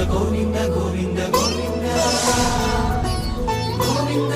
గోవింద గోవింద గోవింద గోవింద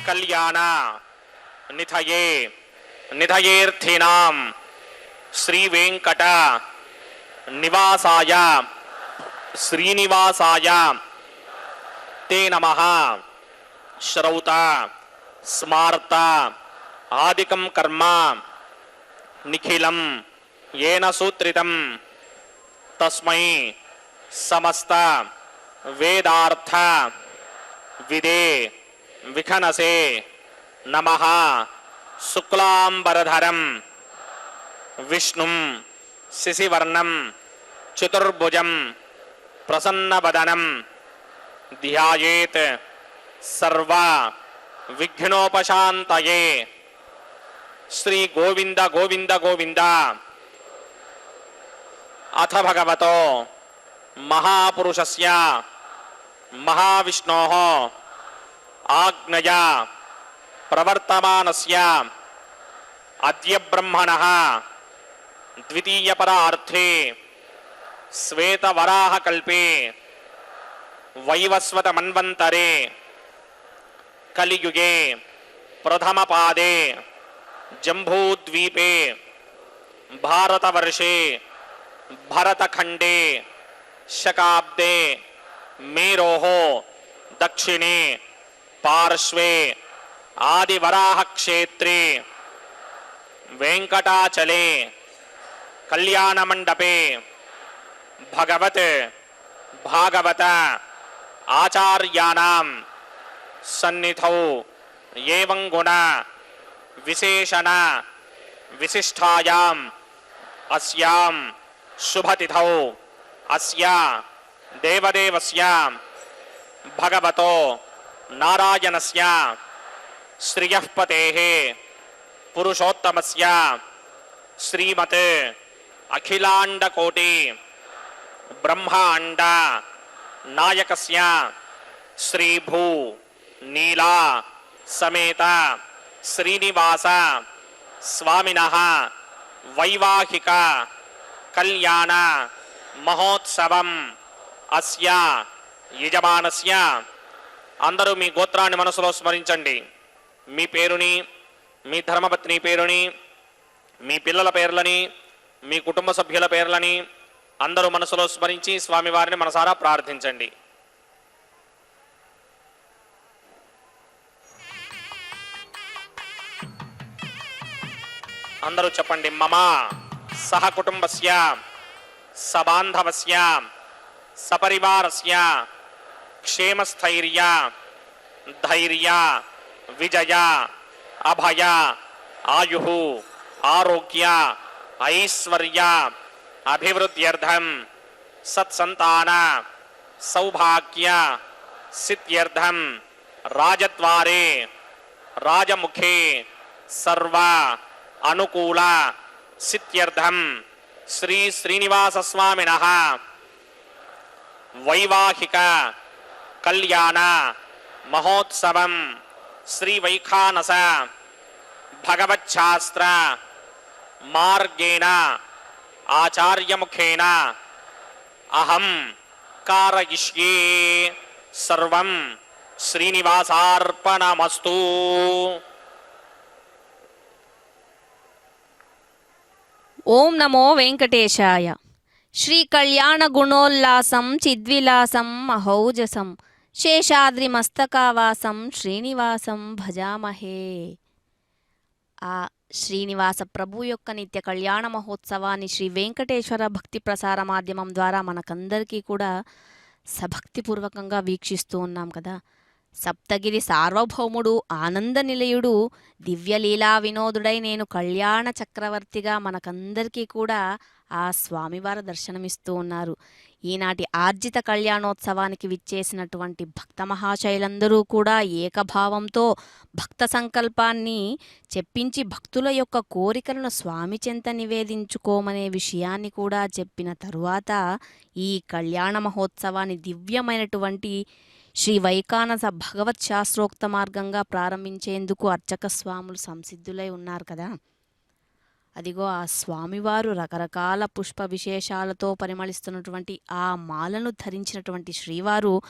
कल्याण निधये निधयेऽर्थिनां श्री वेंकट निवासाय श्रीनिवासाय ते नमः। श्रौत स्मार्त आदिकं कर्म निखिलं येन सूत्रितं तस्मै समस्त वेदार्थ विदे विखनसे नमः। शुक्लांबरधरं विष्णुं शिशिवर्णं चतुर्भुजं प्रसन्नवदनं ध्यायेत् सर्व विघ्नोपशान्तये। श्री गोविंद गोविंद गोविंद। अथ भगवतो महापुरुषस्य महाविष्णोः आज्ञया प्रवर्तमानस्य अद्य ब्रह्मणः द्वितीयपरार्थे श्वेतवराहकल्पे वैवस्वतमन्वन्तरे कलियुगे प्रथमपादे जम्बूद्वीपे भारतवर्षे भरतखंडे शकाब्दे मेरोः दक्षिणे पार्श्वे आदिवराह क्षेत्रे वेंकटाचले कल्याण मंडपे भगवत भागवत आचार्याणां सन्निधौ एवं गुण विशेषण विशिष्टायाम् अस्यां शुभतिथौ अस्या देवदेवस्य भगवतो नारायणस्य श्रियः पतेः पुरुषोत्तमस्य श्रीमत् अखिलांडकोटि ब्रह्मांड नायकस्य श्रीभू नीला समेत श्रीनिवास स्वामिनः वैवाहिक कल्याण महोत्सवम् अस्य यजमानस्य అందరూ మీ గోత్రాన్ని మనసులో స్మరించండి. మీ పేరుని, మీ ధర్మపత్ని పేరుని, మీ పిల్లల పేర్లని, మీ కుటుంబ సభ్యుల పేర్లని అందరూ మనసులో స్మరించి స్వామివారిని మనసారా ప్రార్థించండి. అందరూ చెప్పండి. మమ సహ కుటుంబస్య సబాంధవస్య సపరివారస్య क्षेमस्थैर्य धैर्य विजय अभय आयुः आरोग्य ऐश्वर्य अभिवृद्ध्यर्थं सत्संतान सौभाग्य सिद्ध्यर्थं राजद्वारे राजमुखे सर्व अनुकूल सिद्ध्यर्थं श्री श्रीनिवास स्वामिनः वैवाहिक कल्याण महोत्सवं श्री वैखानस भगवच्छास्त्र मार्गेण आचार्य मुखेन अहं कारयिष्ये सर्वं श्रीनिवासार्पणमस्तु. ओम नमो वेंकटेशाय. श्री कल्याण गुणोल्लासं चिद्विलासं महौजसं शेषाद्रि मस्तकावासं श्रीनिवासं भजामहे. ఆ శ్రీనివాస ప్రభు యొక్క నిత్య కళ్యాణ మహోత్సవాన్ని శ్రీ వెంకటేశ్వర భక్తి ప్రసార మాధ్యమం ద్వారా మనకందరికీ కూడా సభక్తిపూర్వకంగా వీక్షిస్తూ ఉన్నాం కదా. సప్తగిరి సార్వభౌముడు ఆనంద నిలయుడు దివ్యలీలా వినోదుడై నేను కళ్యాణ చక్రవర్తిగా మనకందరికీ కూడా ఆ స్వామివారి దర్శనమిస్తూ ఉన్నారు. ఈనాటి ఆర్జిత కళ్యాణోత్సవానికి విచ్చేసినటువంటి భక్త మహాశైలందరూ కూడా ఏకభావంతో భక్త సంకల్పాన్ని చెప్పించి భక్తుల యొక్క కోరికలను స్వామి చెంత నివేదించుకోమనే విషయాన్ని కూడా చెప్పిన తరువాత ఈ కళ్యాణ మహోత్సవాన్ని దివ్యమైనటువంటి శ్రీ వైకానస భగవత్ శాస్త్రోక్త మార్గంగా ప్రారంభించేందుకు అర్చక స్వాములు సంసిద్ధులై ఉన్నారు కదా. అదిగో ఆ స్వామివారు రకరకాల పుష్ప విశేషాలతో పరిమళిస్తున్నటువంటి ఆ మాలను ధరించినటువంటి శ్రీవారు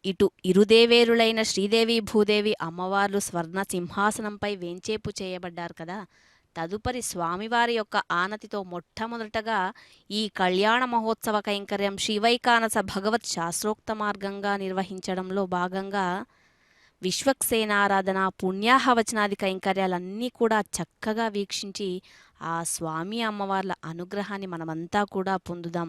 ఇటు ఇరుదేవేరులైన శ్రీదేవి భూదేవి అమ్మవార్లు స్వర్ణ సింహాసనంపై వేంచేపు చేయబడ్డారు కదా. తదుపరి స్వామివారి యొక్క ఆనతితో మొట్టమొదటగా ఈ కళ్యాణ మహోత్సవ కైంకర్యం శ్రీవైకానస భగవత్ శాస్త్రోక్త మార్గంగా నిర్వహించడంలో భాగంగా విశ్వక్సేనారాధన పుణ్యాహవచనాది కైంకర్యాలన్నీ కూడా చక్కగా వీక్షించి ఆ స్వామి అమ్మవార్ల అనుగ్రహాన్ని మనమంతా కూడా పొందుదాం.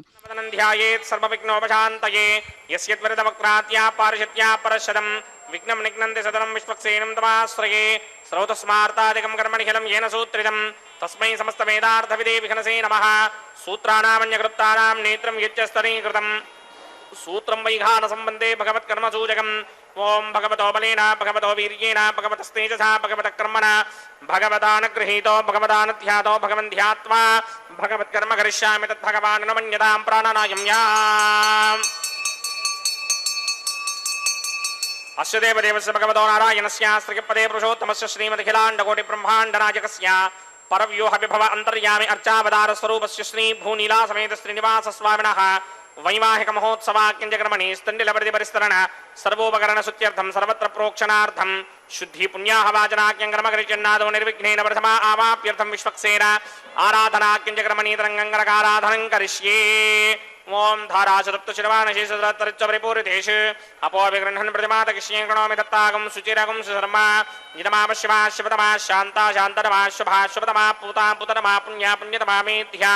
ధ్యాయేత్ సర్వవిఘ్నోపశాంతయే యస్యద్వరదవక్రాత్యా పారిషత్యా పరశదం విఘ్నం నిఘ్నంతి సదనం విశ్వక్సేనం తమాశ్రయే శ్రౌతస్మార్తాదికం కర్మనిఖిలం ఏన సూత్రితం తస్మై సమస్త వేదార్థవిదే విఘ్నసే నమః. సూత్రాణామన్యకృప్తానాం నేత్రం యచ్చస్తరీకృతం సూత్రం వైఘాన సంబంధే భగవత్కర్మ సూచకం. ఓం భగవతో బలేన భగవతో వీర్యేణ భగవతస్తేజసా భగవత కర్మణ భగవదానుగృహీతో భగవదానుధ్యాతో భగవన్ ధ్యాత్వా భగవత్కర్మ కరిష్యామి తద్భగవాన్ మన్యతాం ప్రాణానాయం యాం. అస్య దేవదేవస్య భగవతో నారాయణస్య శ్రీపదే పురుషోత్తమస్య శ్రీమదఖిలాండకోటి బ్రహ్మాండనాయకస్య పరవ్యూహ విభవ అంతర్యామి అర్చావతార స్వరూపస్య శ్రీ భూనీలా సమేత శ్రీనివాస స్వామినః వైవాహిక మహోత్సవాక్యంజకర్మణి స్థండిలపరిధి పరిస్తరణ సర్వోపకరణ శుత్యర్థం సర్వత్ర ప్రోక్షణార్థం శుద్ధి పుణ్యాహవాచనాక్యంకర్మకరిచన్నాదో నిర్విఘ్నేన ప్రథమా ఆవాప్యర్థం విశ్వక్సేన ఆరాధనాక్యంజకర్మణి తరంగంగరకారాధనం కరిష్యే. ఓం ధారాశతప్తశిరవానశేషతరిచ్చపరిపూరితేషు అపోవిగృహన్ ప్రతిమాతకిష్యే కృణోమి దత్తాగం శుచిరగం సుశర్మ ఇదమామ శివా శివతమా శాంతా శాంతతమా శుభా శుభతమా పూతా పుతతమా పుణ్యా పుణ్యతమా మేధ్యా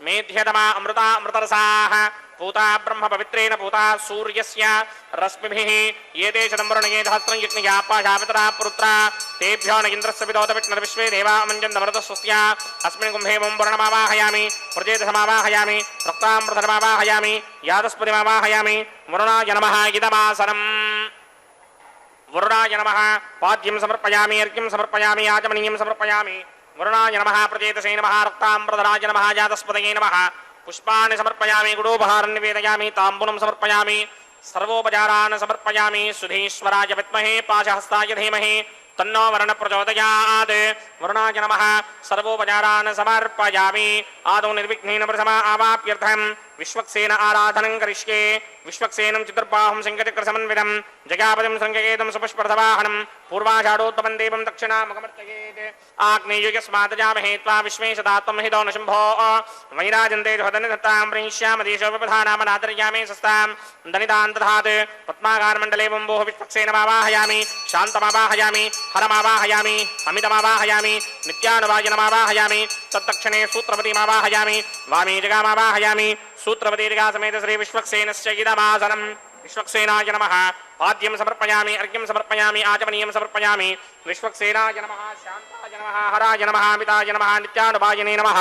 మేధ్యతమా అమృతా అమృతరసాః పూతా బ్రహ్మ పవిత్రేణ పూతా సూర్యస్య రశ్మిభిః ఏతే శతంవరుణయే సహస్రం యజ్ఞయా పాశాపితరా పురుత్రా తేభ్యో న ఇంద్రస్య విదోత విష్ణుర్ విశ్వే దేవా అమంజంతమృత స్వస్య అస్మిన్ కుంభే ఓం వరుణమావాహయామి ప్రజేతసమావాహయామి రక్తామృతమావాహయామి యాదస్పతిమావాహయామి వరుణాయ నమః ఇదమాసనం. వరుణాయ నమః పాద్యం సమర్పయామి అర్ఘ్యం సమర్పయామి ఆచమనీయం సమర్పయామి. వరుణాయ నమః ప్రజేతసే నమః రక్తామృతరాజ నమః జాతస్పతయే నమః. పుష్పాన్ని సమర్పయామి గుడోపహారం నివేదయామి తాంబూలం సమర్పయామి సర్వోపచారాన్ సమర్పయామి. సుధీశ్వరాయ విద్మహే పాశహస్తాయ ధీమహి తన్నో వరుణ ప్రచోదయాత్. వరుణాయ నమః సర్వోపచారాన్ సమర్పయామి. ఆదౌ నిర్విఘ్నేన ప్రథమా ఆవాప్యర్థం విశ్వక్సేన ఆరాధనం కరిష్యే. విశ్వక్సేనం చతుర్బాహుం శంఖచక్ర సమన్వితం జగాపతిం శృంగకేతం సుపుష్పర్ధవాహనం పూర్వాషాఢోత్తమం దేవం దక్షిణాముఖమర్చయేత్. ఆగ్నేయుయస్మాదజామహే త్వా విశ్వేశదాత్మం హితో న శంభో వైరాజంతే జోదనిధత్తాం ప్రణిష్యామదేశో విపధానామనాదర్యామే సస్తాం దనితాన్ దధాత్. పద్మాకారమండలే వంబోః విశ్వక్సేనమావాహయామి శాంతమావాహయామి హరమావాహయామి అమితమావాహయామి నిత్యానువాయనమావాహయామి. తద్దక్షిణే సూత్రపతిమావాహయామి వామే జగామావాహయామి. సూత్రపతిగా సమేత శ్రీ విశ్వక్సేనస్య ఇదమాసనం. విశ్వక్సేనాయ నమః పాద్యం సమర్పయామి అర్ఘ్యం సమర్పయామి ఆచమనీయం సమర్పయామి. విశ్వక్సేనాయ నమః శాంతాయ నమః హరాయ నమః అమితాయ నమః నిత్యానుభాయనే నమః.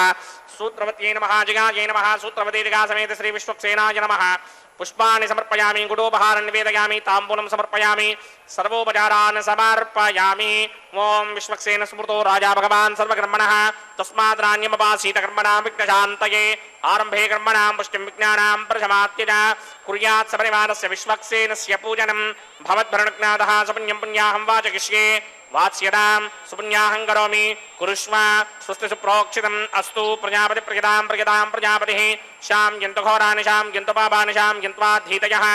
సూత్రవత్యై నమః జగాయై నమః. సూత్రవతిగా సమేత శ్రీ విశ్వక్సేనాయ నమః. పుష్పాన్ని సమర్పయామి గుడోపహారం నివేదయామి తాంబూలం సమర్పయామి సర్వోపచారాన్ సమర్పయామి. ఓం విశ్వక్సేన స్మృతో రాజా భగవాన్ సర్వకర్మణః తస్మాత్ నాణ్యమపాసీత కర్మణాం విఘ్నశాంతయే. ఆరంభే కర్మణాం పుష్టిం విజ్ఞానాం ప్రశమాత్యజ కుర్యాత్ సపరివారస్య విశ్వక్సేనస్య పూజనం భవద్భరణజ్ఞాతః సుపుణ్యం పుణ్యాహం వాచకిష్యే. వాత్స్యతాం సుపుణ్యాహం కరోమి కురుష్వ స్వస్తి సుప్రోక్షితం అస్తు. ప్రజాపతి ప్రజతాం ప్రజతాం ప్రజాపతిః శాం యంతు ఘోరాని శాం యంతు పాపాని శాం యంత్వాధీతయః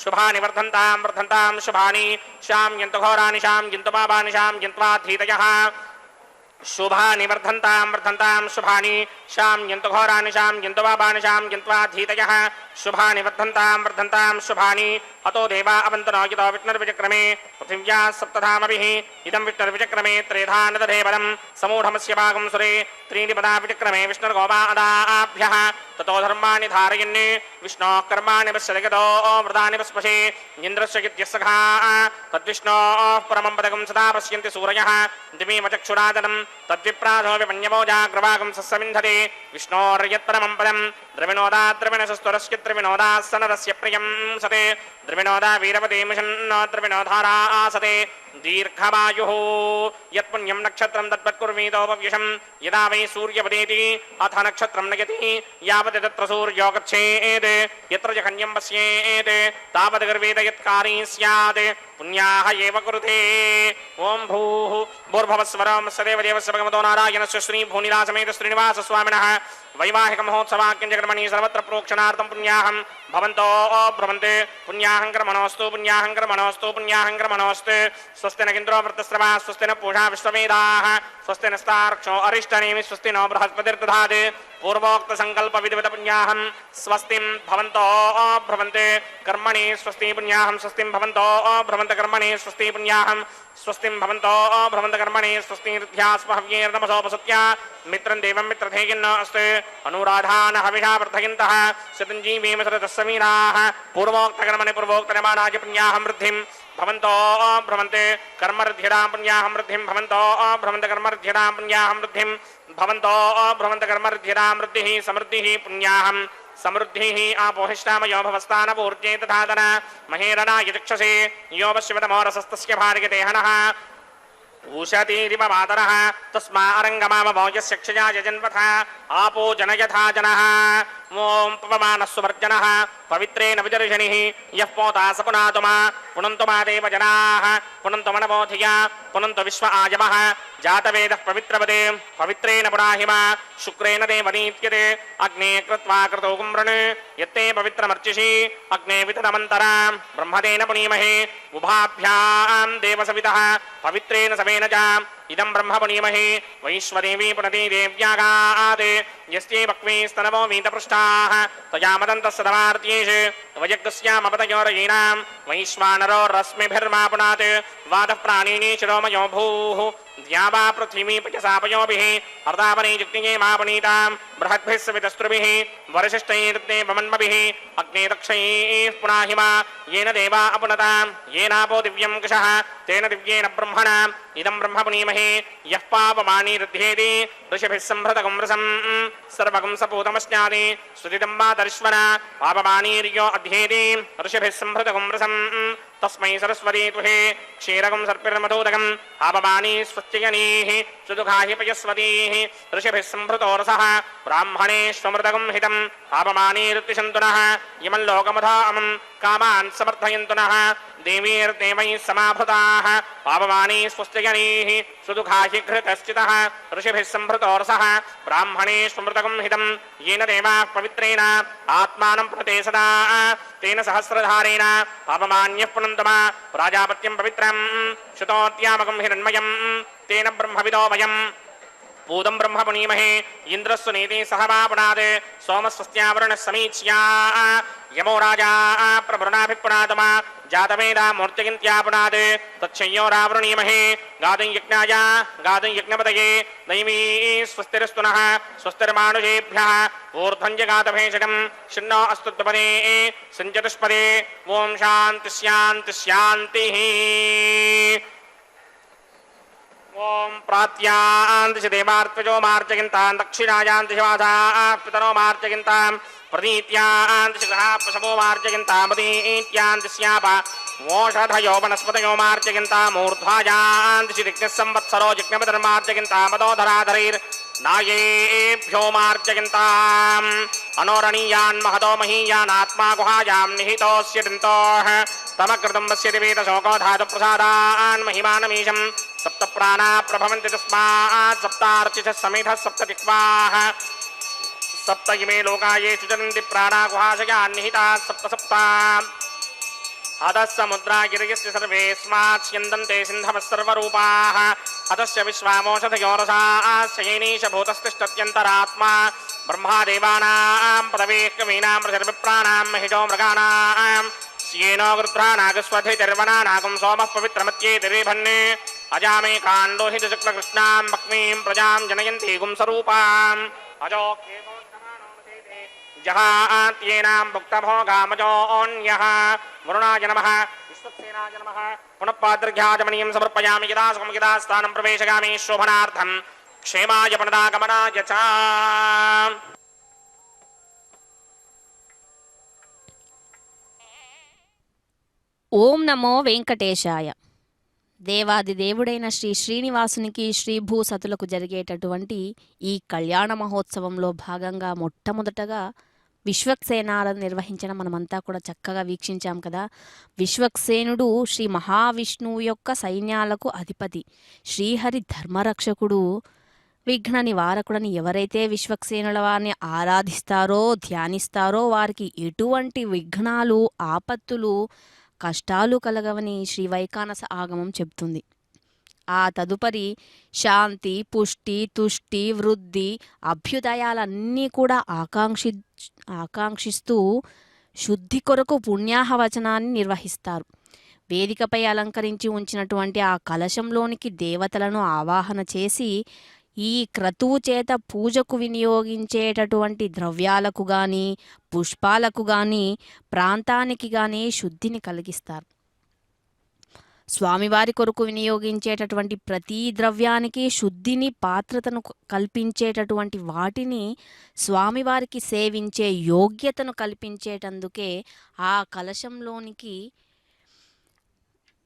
శుభాని వర్ధంతాం వర్ధంతాం శుభాని శాం యంతు ఘోరాని శాం యంతు పాపాని శాం యంత్వాధీతయః శుభాని వర్ధంతాం వర్ధంతాం శుభాని శాం యంతు ఘోరాని శాం యంతు పాపాని శాం యంత్వాధీతయః శుభాని వర్ధంతాం వర్ధంతాం శుభాని. అతో దేవా అవంతనో యుతో విష్ణుర్విచక్రమే పృథివ్యా సప్తధామభిః ఇదం విష్ణుర్విచక్రమే త్రేధా నదధే బలం సమూఢమస్య భాగం సురే త్రీణి పదా విచక్రమే విష్ణుర్గోపాదాభ్యః తతో ధర్మాణి ధారయన్ విష్ణోః కర్మాణి పశ్యతో వృతాని పస్పశే. ఇంద్రస్య గిత్యస్సఖా తద్విష్ణోః పరమం పదకం సదా పశ్యంతి సూరయః దివీమచక్షురాదనం తద్విప్రాధో విపణ్యమో జాగ్రవాగం సస్సమింధతే. విష్ణోర్యత్పరమం పదం ద్రవిణోదా ద్రవిణసస్తురస్య ద్రవిణోదా సనరస్య ప్రియం సతే. ద్రవిణోదా వీరవతేమిషన్నో ద్రవిణోధారా ఆసతే. దీర్ఘమాయుః యత్పుణ్యం నక్షత్రం తద్వత్కుర్వీతోపవ్యశం యదా వై సూర్యపదేతి అథ నక్షత్రం నయతి యావత్ తత్ర సూర్యో గచ్ఛేత్ యత్ర జఘన్యం పశ్యేత్ తావద్ గర్వేద యత్కారీ స్యాత్. పుణ్యాః ఏవ కురుతే. ఓం భూః భూర్భువస్వరం సదేవ దేవస్య భగవతో నారాయణస్య శ్రీ భూనిలాసమేత శ్రీనివాస స్వామినః వైవాహిక మహోత్సవాక్యం జగన్మణి సర్వత్ర ప్రోక్షణార్థం పుణ్యాహం భవంతో భ్రవంతే. పుణ్యాహం కర్మణోస్తు పుణ్యాహం కర్మణోస్తు పుణ్యాహం కర్మణోస్తు. స్వస్తి నగింద్రో వృత్తస్రవా స్వస్తి న పూషా విశ్వవేదాః స్వస్తి నస్తార్క్షో అరిష్టనేమి స్వస్తి నో బృహస్పతిర్దధాత్. పూర్వోక్త సంకల్ప విధివత పుణ్యాహం స్వస్తిం భవంతో భ్రవంతే కర్మణి స్వస్తి పుణ్యాహం స్వస్తిం భవంతో భ్రవంత కర్మణి స్వస్తి పుణ్యాహం స్వస్తిం భవంతో భ్రవంత కర్మణి స్వస్తి ఋధ్యాస్మహవ్యేర్నమసోపసత్య మిత్రం దేవం మిత్రధేయన్న అస్తు. అనురాధాన హవిషా వర్ధయంతః శతంజీవేమ శరతస్సమీరాః. పూర్వోక్త కర్మణి పూర్వోక్త నిర్మాణాయ పుణ్యాహం వృద్ధిం భవంతో భ్రవంతే కర్మర్ధ్యరాం పుణ్యాహం వృద్ధిం భవంతో భ్రవంత కర్మర్ధ్యరాం పుణ్యాహం వృద్ధిం భవంతో భ్రవంత కర్మర్ధ్యరాం వృద్ధిః సమృద్ధిః పుణ్యాహం సమృద్ధిః ఆపోహిష్టామయో భవస్థానపూర్త్యై తథాతన మహేరణాయ చక్షసే యో వశ్యవతమోరసస్తస్య భార్యతే హనః ఊషతీరివ మాతరః తస్మారంగమామోజస్య క్షయాయ జన్వథ ఆపో జనయథా జనః. ఓం పవమానస్సువర్జనః పవిత్రేణ విదర్శనిః యః పోతా స పునాతుమా పునంతు మా దేవ జనాః పునంతు మనబోధియ పునంతు విశ్వ ఆజమః జాతవేదః పవిత్రవదే పవిత్రేణ పునాహిమ శుక్రేణ దేవనీత్యతే అగ్నే కృత్వా కృతో కుమ్రణ్ యత్తే పవిత్రమర్చిషి అగ్నే వితదమంతరాం బ్రహ్మదేన పునీమహే ఉభాభ్యాం దేవసవితః పవిత్రేణ సవేన చ ఇదం బ్రహ్మ పునీమహే వైశ్వదేవీ పునతి దేవ్యాగాత్ యస్యై వక్వే స్తనవో వీతపృష్టాః తయా మదంతస్సదమార్త్యేషు వయగ్స్యామపతయోరయీనాం వైశ్వానరో రశ్మిభిర్మా పునాత్ వాదః ప్రాణినీ శిరోమయో భూః ద్యావా పృథివీ పయసాపయోభిః హర్తాపనే యుక్తియే మా పునీతాం బృహద్భిः సవితస్త్రుభిः వరిశిష్టైర్దేవమన్మభిः అగ్నే దక్షైః పునాహిమా येन देवा अपुनतां येनापो दिव्यं कुशः तेन दिव्येन ब्रह्मणा इदं ब्रह्म पुनीमहे यः पापमानीरुध्येति ऋषिभिः सम्भृतकं रसं सर्वकं सपूतमस्यादि सुदितं मातरिश्वना पापमानीर्यो अध्येति ऋषिभिः सम्भृतकं रसं तस्मै सरस्वती तुहे क्षीरकं सर्पिर्मधोदकम् पापमानी स्वस्त्ययनीः सुदुःखाहि पयस्वतीः ऋषिभिः सम्भृतो रसः ब्राह्मणेष्वमृतकं हितं पापमानीरुत्तिशन्तु नः इमं लोकमधामं कामान् समर्थयन्तु नः देवीर्देवैः समाभृताः पापमानी स्वस्त्ययनीः सुदुःखाहि घृतश्चितः ऋषिभिः सम्भृतो रसः ब्राह्मणेष्वमृतकं हितं येन देवाः पवित्रेण आत्मानं प्रते सदा तेन सहस्रधारेण पापमान्यः पुनन्तमा प्राजापत्यं पवित्रं श्रुतोद्यामकं हिरण्मयं तेन ब्रह्मविदो वयम् पूतं ब्रह्म पुनीमहे इन्द्रस्व नीति सहमापुनात् सोमस्वस्त्यावरुणः समीच्या यमो राजा प्रवरुणाभिपुनातमा जातवेदा मूर्तिगिन्त्यापुनात् तच्छय्योरावृणीमहे गातुं यज्ञाय गातुं यज्ञपतये दैवी स्वस्तिरस्तु नः स्वस्तिर्मानुषेभ्यः ऊर्ध्वं जगातभेषजं शिन्नो अस्तु द्विपदे सञ्चतुष्पदे ॐ शान्तिः शान्तिः शान्तिः. ओम प्रात्यान्तिश देवार्त्वजो मार्जगिन्तान् दक्षिणायान्तिश वासाः पितरो मार्जगिन्तान् प्रतीत्यान्तिश गृहा पशवो मार्जगिन्तान् प्रतीत्यान्तिश्याप ओषधयो वनस्पतयो मार्जगिन्तान् मूर्ध्वायान्तिश दिग्निः संवत्सरो जिग्नपतिर्मार्जगिन्तान् मदोधराधरैर् नायेभ्यो मार्जगिन्ताम् अनोरणीयान् महतो महीयानात्मा गुहायां निहितोऽस्य दिन्तोः तमकृतं वस्यति वेदशोको धातुप्रसादान् महिमानमीशं सप्त प्राणा प्रभवन्ति तस्मात् सप्तार्चिषः समेधः सप्त जिह्वाः सप्त इमे लोकायेषु चरन्ति प्राणा गुहाशयान् निहिताः सप्त सप्ता अतः समुद्रा गिरियस्य सर्वेऽस्मात् स्यन्दन्ते सिन्धवः सर्वरूपाः अतस्य विश्वामोषधयोरसास्य येनीश भूतस्तिष्ठत्यन्तरात्मा ब्रह्मादेवानां पदवेः कवीनां प्रजर्विप्राणां महिषो मृगाणां स्येनो गृध्रानागस्वधितिर्वनानागं सोमः पवित्रमत्येतिरेभन्ने अजामे काण्डोहित शुक्लकृष्णां भक्मीं प्रजां जनयन्ति गुंसरूपाम् अजो जहात्येनां भुक्तभोगामजोऽन्यः वरुणाय नमः विश्वक्सेनाय नमः पुनः पादर्घ्याजमनीयं समर्पयामि यदा सुखं यदा स्थानं प्रवेशयामि शोभनार्थं क्षेमाय पुनरागमनाय च. ఓం నమో వెంకటేశాయ. దేవాది దేవుడైన శ్రీ శ్రీనివాసునికి శ్రీ భూసతులకు జరిగేటటువంటి ఈ కళ్యాణ మహోత్సవంలో భాగంగా మొట్టమొదటగా విశ్వక్సేనారాధన నిర్వహించడం మనమంతా కూడా చక్కగా వీక్షించాం కదా. విశ్వక్సేనుడు శ్రీ మహావిష్ణువు యొక్క సైన్యాలకు అధిపతి, శ్రీహరి ధర్మరక్షకుడు, విఘ్న నివారకుడని. ఎవరైతే విశ్వక్సేనుల వారిని ఆరాధిస్తారో ధ్యానిస్తారో వారికి ఎటువంటి విఘ్నాలు ఆపత్తులు కష్టాలు కలగవని శ్రీ వైఖానస ఆగమం చెబుతుంది. ఆ తదుపరి శాంతి, పుష్టి, తుష్టి, వృద్ధి, అభ్యుదయాలన్నీ కూడా ఆకాంక్షిస్తూ శుద్ధి కొరకు పుణ్యాహవచనాన్ని నిర్వహిస్తారు. వేదికపై అలంకరించి ఉంచినటువంటి ఆ కలశంలోనికి దేవతలను ఆవాహన చేసి ఈ క్రతువు చేత పూజకు వినియోగించేటటువంటి ద్రవ్యాలకు కానీ పుష్పాలకు కానీ ప్రాంతానికి కానీ శుద్ధిని కలిగిస్తారు. స్వామివారి కొరకు వినియోగించేటటువంటి ప్రతి ద్రవ్యానికి శుద్ధిని పాత్రతను కల్పించేటటువంటి వాటిని స్వామివారికి సేవించే యోగ్యతను కల్పించేటందుకే ఆ కలశంలోనికి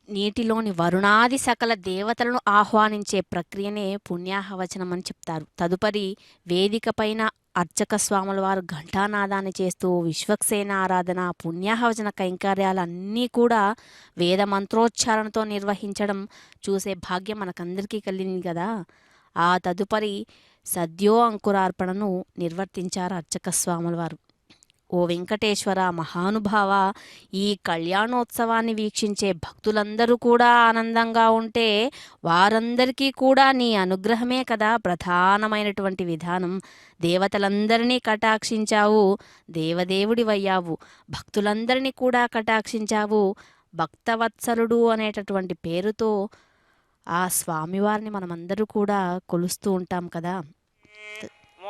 నీటిలోని వరుణాది సకల దేవతలను ఆహ్వానించే ప్రక్రియనే పుణ్యాహవచనం అని చెప్తారు. తదుపరి వేదిక పైన అర్చక స్వాముల వారు ఘంటానాదాన్ని చేస్తూ విశ్వక్సేన ఆరాధన, పుణ్యాహవచన కైంకర్యాలన్నీ కూడా వేద మంత్రోచ్చారణతో నిర్వహించడం చూసే భాగ్యం మనకందరికీ కలిగింది కదా. ఆ తదుపరి సద్యో అంకురార్పణను నిర్వర్తించారు అర్చక స్వాముల వారు. ఓ వెంకటేశ్వర మహానుభావ, ఈ కళ్యాణోత్సవాన్ని వీక్షించే భక్తులందరూ కూడా ఆనందంగా ఉంటే వారందరికీ కూడా నీ అనుగ్రహమే కదా ప్రధానమైనటువంటి విధానం. దేవతలందరినీ కటాక్షించావు, దేవదేవుడివయ్యావు, భక్తులందరినీ కూడా కటాక్షించావు. భక్తవత్సలుడు అనేటటువంటి పేరుతో ఆ స్వామివారిని మనమందరూ కూడా కొలుస్తూ ఉంటాం కదా.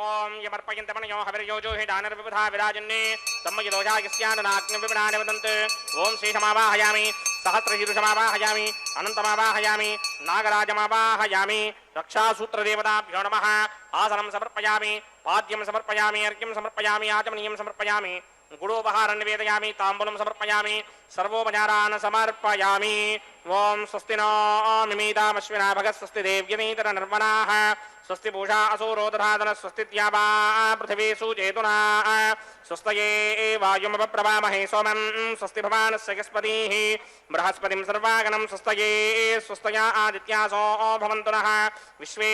ఓం యమర్పయంతమనయో హవిర్యోజో హి దానర్విబుధా విరాజన్నే సమ్మయదోజాగిస్యాననాగ్నివిబినాని వదంత్. ఓం శ్రీశమావాహయామి, సహస్రశీర్షమావాహయామి, అనంతమావాహయామి, నాగరాజమావాహయామి. రక్షాసూత్రదేవతాభ్యో నమః. ఆసనం సమర్పయామి, పాద్యం సమర్పయామి, అర్ఘ్యం సమర్పయామి, ఆచమనీయం సమర్పయామి, గుడోపహారం నివేదయామి, తాంబూలం సమర్పయామి, సర్వోపచారాన్ సమర్పయామి. ఓం స్వస్తి నో మిమీతామశ్వినా భగత్, స్వస్తి దేవ్యమీతర నిర్మణాః, స్వస్తి పూషా అసూరో దధాతన, స్వస్తి ద్యావా పృథివీ సుచేతునా, స్వస్తయే వాయుమపప్రవామహే సోమం, స్వస్తి భవానస్య యస్పతిః బృహస్పతిం సర్వాగణం, స్వస్తయే స్వస్తయా ఆదిత్యాసో భవంతు నః. విశ్వే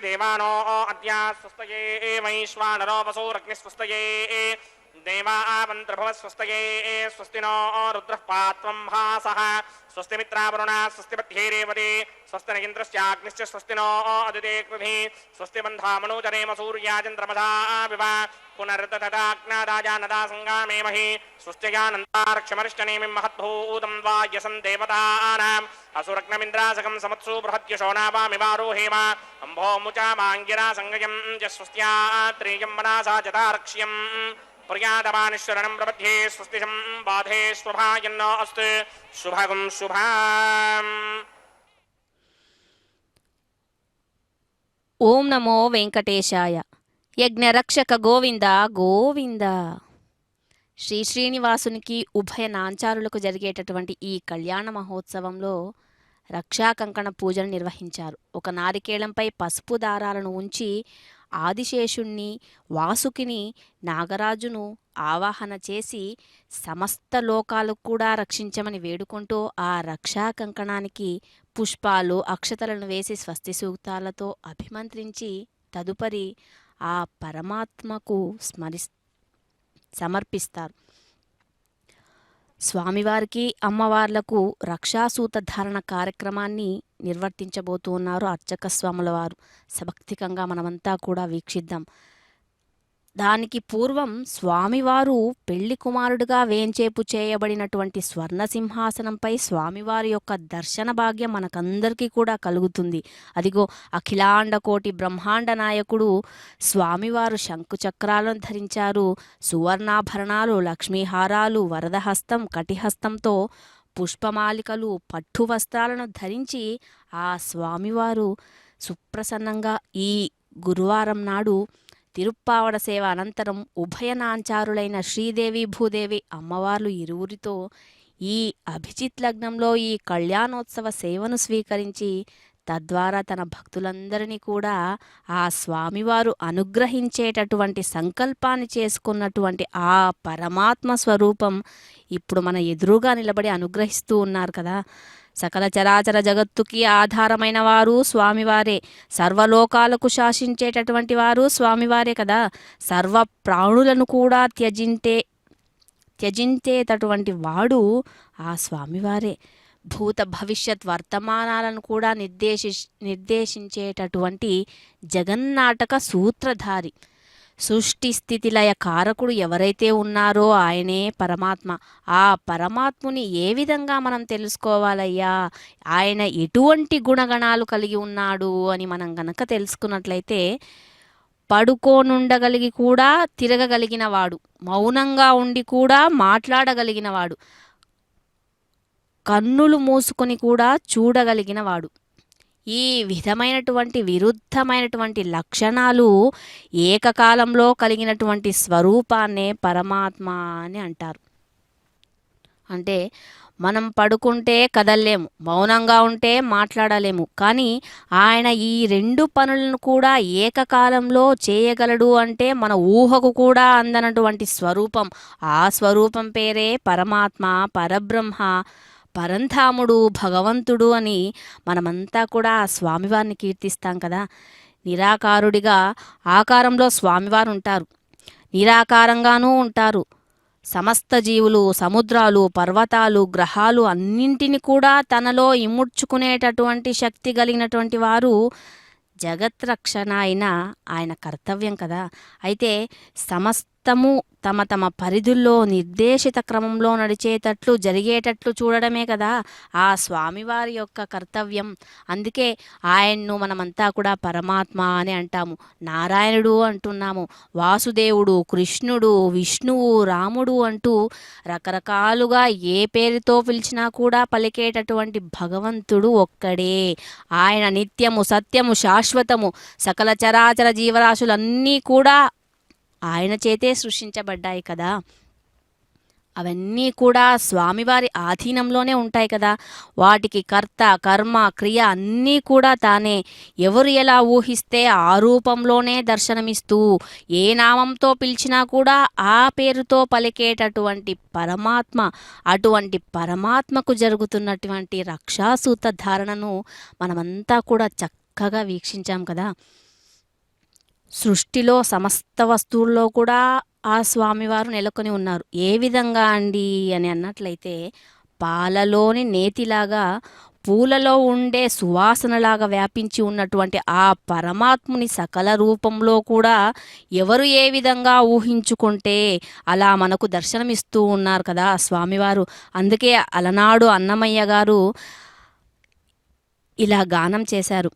దేవానో అద్య స్వస్తయే వైశ్వానరో వసోరగ్నిస్వస్తయే దేవావంత్రభవ స్వస్తయే. స్వస్తి నో రుద్రః పాత్వం భాసః, స్వస్తి మిత్రావరుణ, స్వస్తి పథ్యే రేవతే, స్వస్తి నగింద్రశ్చాగ్నిశ్చ, స్వస్తి నో అదితే కృధి, స్వస్తి బంధామనోజనేమ సూర్యాచంద్రమసా వివ పునర్దతదాజ్ఞాదాజానదా సంగామేమహి. స్వస్త్యయానందారక్షమరిష్టనేమిం మహద్భూతం వాయసం దేవతానాం అసురగ్నమింద్రాసకం సమత్సు బృహద్యశో నావామివారోహేమ అంభోముచామాంగిరా సంగయం చ స్వస్త్యా త్రేయం మనసా జతారక్ష్యం ప్రియాదమానిశ్వరణం ప్రపద్యే. స్వస్తిశం బాధే స్వభాయన్నో అస్తు శుభగం శుభాం. ఓం నమో వెంకటేశాయ. యజ్ఞరక్షక గోవింద గోవింద. శ్రీ శ్రీనివాసునికి ఉభయ నాంచారులకు జరిగేటటువంటి ఈ కళ్యాణ మహోత్సవంలో రక్షా కంకణ పూజను నిర్వహించారు. ఒక నారికేళంపై పసుపు దారాలను ఉంచి ఆదిశేషుణ్ణి, వాసుకిని, నాగరాజును ఆవాహన చేసి సమస్త లోకాలు కూడా రక్షించమని వేడుకుంటూ ఆ రక్షా కంకణానికి పుష్పాలు, అక్షతలను వేసి స్వస్తి సూక్తాలతో అభిమంత్రించి తదుపరి ఆ పరమాత్మకు సమర్పిస్తారు. స్వామివారికి, అమ్మవార్లకు రక్షాసూత ధారణ కార్యక్రమాన్ని నిర్వర్తించబోతూ ఉన్నారు అర్చక స్వాముల వారు. సభక్తికంగా మనమంతా కూడా వీక్షిద్దాం. దానికి పూర్వం స్వామివారు పెళ్లి కుమారుడుగా వేంచేపు చేయబడినటువంటి స్వర్ణ సింహాసనంపై స్వామివారి యొక్క దర్శన భాగ్యం మనకందరికీ కూడా కలుగుతుంది. అదిగో అఖిలాండ కోటి బ్రహ్మాండ నాయకుడు స్వామివారు శంకుచక్రాలను ధరించారు. సువర్ణాభరణాలు, లక్ష్మీహారాలు, వరదహస్తం, కటిహస్తంతో పుష్పమాలికలు, పట్టు వస్త్రాలను ధరించి ఆ స్వామివారు సుప్రసన్నంగా ఈ గురువారం నాడు తిరుప్పావడ సేవ అనంతరం ఉభయనాంచారులైన శ్రీదేవి భూదేవి అమ్మవార్లు ఇరువురితో ఈ అభిజిత్ లగ్నంలో ఈ కళ్యాణోత్సవ సేవను స్వీకరించి తద్వారా తన భక్తులందరినీ కూడా ఆ స్వామివారు అనుగ్రహించేటటువంటి సంకల్పాన్ని చేసుకున్నటువంటి ఆ పరమాత్మ స్వరూపం ఇప్పుడు మన ఎదురుగా నిలబడి అనుగ్రహిస్తూ ఉన్నారు కదా. సకల చరాచర జగత్తుకి ఆధారమైన వారు స్వామివారే, సర్వలోకాలకు శాసించేటటువంటి వారు స్వామివారే కదా. సర్వ ప్రాణులను కూడా త్యజించేటటువంటి వాడు ఆ స్వామివారే. భూత భవిష్యత్ వర్తమానాలను కూడా నిర్దేశించేటటువంటి జగన్నాటక సూత్రధారి, సృష్టి స్థితి లయ కారకుడు ఎవరైతే ఉన్నారో ఆయనే పరమాత్మ. ఆ పరమాత్ముని ఏ విధంగా మనం తెలుసుకోవాలయ్యా, ఆయన ఎటువంటి గుణగణాలు కలిగి ఉన్నాడు అని మనం గనక తెలుసుకున్నట్లయితే, పడుకోనుండగలిగి కూడా తిరగగలిగిన వాడు, మౌనంగా ఉండి కూడా మాట్లాడగలిగిన వాడు, కన్నులు మూసుకొని కూడా చూడగలిగిన వాడు. ఈ విధమైనటువంటి విరుద్ధమైనటువంటి లక్షణాలు ఏకకాలంలో కలిగినటువంటి స్వరూపాన్నే పరమాత్మ అని అంటారు. అంటే మనం పడుకుంటే కదల్లేము, మౌనంగా ఉంటే మాట్లాడలేము, కానీ ఆయన ఈ రెండు పనులను కూడా ఏకకాలంలో చేయగలడు అంటే మన ఊహకు కూడా అందనటువంటి స్వరూపం. ఆ స్వరూపం పేరే పరమాత్మ, పరబ్రహ్మ, పరంధాముడు, భగవంతుడు అని మనమంతా కూడా ఆ స్వామివారిని కీర్తిస్తాం కదా. నిరాకారుడిగా ఆకారంలో స్వామివారు ఉంటారు, నిరాకారంగానూ ఉంటారు. సమస్త జీవులు, సముద్రాలు, పర్వతాలు, గ్రహాలు అన్నింటిని కూడా తనలో ఇముడ్చుకునేటటువంటి శక్తి కలిగినటువంటి వారు జగత్రక్షణ అయిన ఆయన కర్తవ్యం కదా. అయితే సమస్తము తమ తమ పరిధుల్లో నిర్దేశిత క్రమంలో నడిచేటట్లు జరిగేటట్లు చూడడమే కదా ఆ స్వామివారి యొక్క కర్తవ్యం. అందుకే ఆయన్ను మనమంతా కూడా పరమాత్మ అని అంటాము, నారాయణుడు అంటున్నాము, వాసుదేవుడు, కృష్ణుడు, విష్ణువు, రాముడు అంటూ రకరకాలుగా ఏ పేరుతో పిలిచినా కూడా పలికేటటువంటి భగవంతుడు ఒక్కడే. ఆయన నిత్యము, సత్యము, శాశ్వతము. సకల చరాచర జీవరాశులన్నీ కూడా ఆయన చేతే సృష్టించబడ్డాయి కదా. అవన్నీ కూడా స్వామివారి ఆధీనంలోనే ఉంటాయి కదా. వాటికి కర్త, కర్మ, క్రియ అన్నీ కూడా తానే. ఎవరు ఎలా ఊహిస్తే ఆ రూపంలోనే దర్శనమిస్తూ ఏ నామంతో పిలిచినా కూడా ఆ పేరుతో పలికేటటువంటి పరమాత్మ. అటువంటి పరమాత్మకు జరుగుతున్నటువంటి రక్షాసూత ధారణను మనమంతా కూడా చక్కగా వీక్షించాం కదా. సృష్టిలో సమస్త వస్తువుల్లో కూడా ఆ స్వామివారు నెలకొని ఉన్నారు. ఏ విధంగా అండి అని అన్నట్లయితే, పాలలోని నేతిలాగా, పూలలో ఉండే సువాసనలాగా వ్యాపించి ఉన్నటువంటి ఆ పరమాత్ముని సకల రూపంలో కూడా ఎవరు ఏ విధంగా ఊహించుకుంటే అలా మనకు దర్శనమిస్తూ ఉన్నారు కదా స్వామివారు. అందుకే అలనాడు అన్నమయ్య గారు ఇలా గానం చేశారు,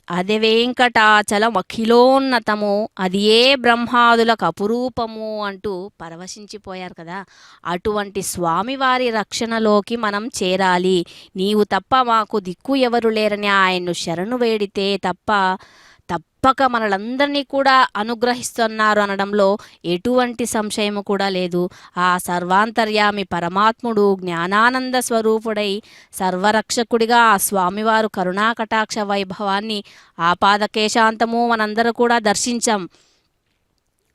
అదే వెంకటాచలం అఖిలోన్నతము, అది ఏ బ్రహ్మాదులకు అపురూపము అంటూ పరవశించిపోయారు కదా. అటువంటి స్వామివారి రక్షణలోకి మనం చేరాలి. నీవు తప్ప మాకు దిక్కు ఎవరు లేరని ఆయన్ను శరణు వేడితే తప్పక మనలందరినీ కూడా అనుగ్రహిస్తున్నారు అనడంలో ఎటువంటి సంశయము కూడా లేదు. ఆ సర్వాంతర్యామి పరమాత్ముడు జ్ఞానానంద స్వరూపుడై సర్వరక్షకుడిగా ఆ స్వామివారు కరుణాకటాక్ష వైభవాన్ని ఆపాదకేశాంతము మనందరూ కూడా దర్శించాం.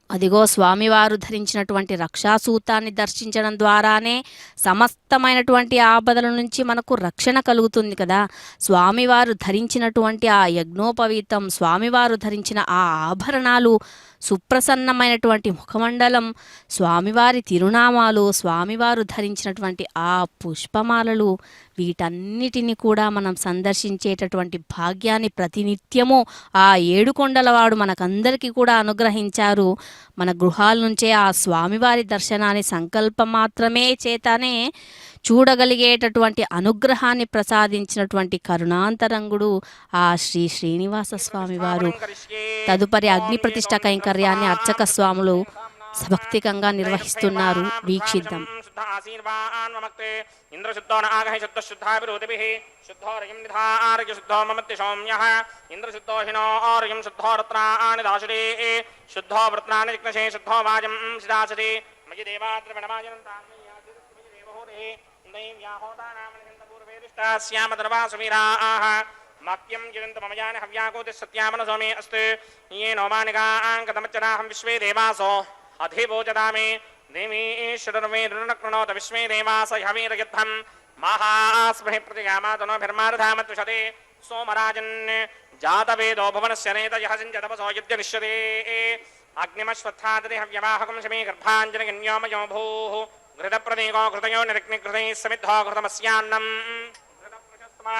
అదిగో స్వామివారు ధరించినటువంటి రక్షాసూతాన్ని దర్శించడం ద్వారానే సమస్తమైనటువంటి ఆపదల నుంచి మనకు రక్షణ కలుగుతుంది కదా. స్వామివారు ధరించినటువంటి ఆ యజ్ఞోపవీతం, స్వామివారు ధరించిన ఆ ఆభరణాలు, సుప్రసన్నమైనటువంటి ముఖమండలం, స్వామివారి తిరునామాలు, స్వామివారు ధరించినటువంటి ఆ పుష్పమాలలు, వీటన్నిటిని కూడా మనం సందర్శించేటటువంటి భాగ్యాన్ని ప్రతినిత్యము ఆ ఏడుకొండలవాడు మనకందరికీ కూడా అనుగ్రహించారు. మన గృహాల నుంచే ఆ స్వామివారి దర్శనాన్ని సంకల్పం మాత్రమే చేతనే చూడగలిగేటటువంటి అనుగ్రహాన్ని ప్రసాదించినటువంటి కరుణాంతరంగుడు ఆ శ్రీ శ్రీనివాస స్వామివారు. తదుపరి అగ్ని ప్రతిష్ఠ కైంకర్యాన్ని అర్చక స్వాములు సభక్తికంగా నిర్వహిస్తున్నారు. వీక్షిద్దాం. ఇంద్రశుద్ధో నాగహి శుద్ధ శుద్ధాభిరోధిభిః శుద్ధోరయం నిధారయ శుద్ధో మమత్తి సౌమ్యః ఇంద్రశుద్ధో హినో ఆర్యం శుద్ధో రత్నాని దాశరే శుద్ధో వృత్నాని జిగ్నశే శుద్ధో వాజం సిదాసరే మయి దేవాద్రవణమాజనంతాన్మయ్యాదిదేవహోదే దైవ్యాహోదానామనిగంతపూర్వేదిష్టాస్యామదర్వాసువీరాః माक्यं गिरन्त मम यानि हव्याकोति सत्यामनसो मे अस्तु ये नौमानिकाङ्कतमच्चनाहं विश्वे देवासो अधिभोजदामे देवी शरवे ऋणकृणोत विश्वे देवास हवीरयध्वं महास्महि प्रतिगामातनोभिर्मारधामत्विषते सोमराजन् जातवेदो भुवनस्य नेतयः सिञ्चतपसो यद्यनिष्यते अग्निमश्वत्थादति हव्यवाहकं शमे गर्भाञ्जनगन्योमयो भूः घृतप्रतीको घृतयो निरग्निघृतैः समिद्धो घृतमस्यान्नम् घृतप्रशस्तमा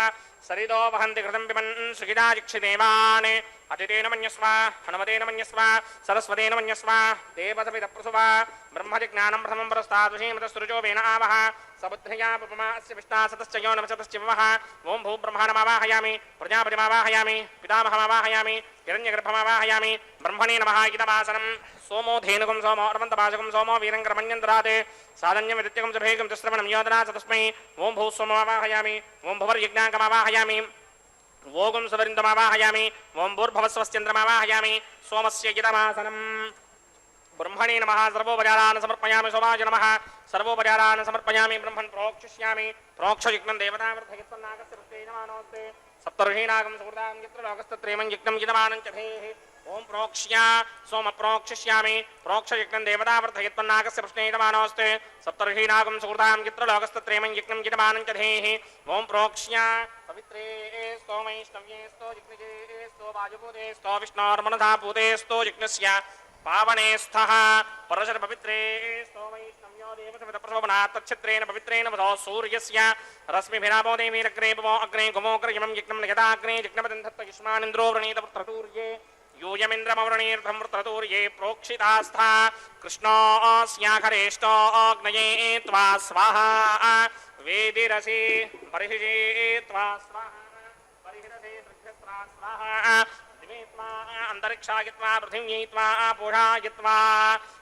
सरिदो वहन्ति घृतं पिबन् सुखिदाजिक्षिदेवान् अतितेन मन्यस्व हनुमतेन मन्यस्व सरस्वतेन मन्यस्व देवसवितप्रसुव ब्रह्मजिज्ञानं प्रथमं परस्तादुषीमतस्तुरुजो वेन आवः सबुद्ध्या पपमा अस्य विष्टा सतश्च यो नमसतश्च वः ॐ भूब्रह्माणमावाहयामि प्रजापतिमावाहयामि पितामहमावाहयामि हिरण्यगर्भमावाहयामि ब्रह्मणे नमः इदमासनं सोमो धेनुकं सोमो अर्वन्तभाजकं सोमो वीरङ्करमन्यन्तरात् साधन्यं विदित्यकं च भेगं च श्रवणं योदना च तस्मै ॐ भूस्वमावाहयामि ॐ भुवर्यज्ञाकमावाहयामि ओगुं सवरिन्दमावाहयामि ॐ भूर्भवस्वश्चन्द्रमावाहयामि सोमस्य इदमासनं ब्रह्मणे नमः सर्वोपचारान् समर्पयामि सोमाय नमः सर्वोपचारान् समर्पयामि ब्रह्मन् प्रोक्षिष्यामि प्रोक्षयज्ञं देवतावृद्धयत्सन्नागस्य वृत्ते नमानोऽस्ते सप्तर्षीणागं सुहृदां यत्र लोकस्तत्रेमं यज्ञं यजमानं च भेः ॐ प्रोक्ष्य सोम प्रोक्षिष्यामि प्रोक्षयज्ञं देवतावृद्धयत्सन्नागस्य पृष्ठे नमानोऽस्ते सप्तर्षीणागं सुहृदां यत्र लोकस्तत्रेमं यज्ञं यजमानं च धेः ॐ प्रोक्ष्य पवित्रे स्तो वैष्णव्ये स्तो जिग्निजे स्तो वायुभूते स्तो विष्णोर्मनसा भूते स्तो जिग्नस्य पावने स्थः परशर पवित्रे स्तो वैष्णव्यो देवसवितप्रशोभनात् तच्छित्रेण पवित्रेण वधो सूर्यस्य रश्मिभिरापो देवीरग्रे भवो अग्रे गुमोग्रयमं यज्ञं यदाग्ने जिग्नपदन्धत्त युष्मानिन्द्रो वृणीत वृत्रतूर्ये यूयमिन्द्रमवृणीर्धं वृत्रतूर्ये प्रोक्षितास्था कृष्णोऽस्याखरेष्टो अग्नये त्वा स्वाहा वेदिरसि बर्हिषे त्वा स्वाहा बर्हिरसे दृग्भ्यस्त्वा स्वाहा अंतरिक्षायित्वा पृथिव्यैत्वा पूषायित्वा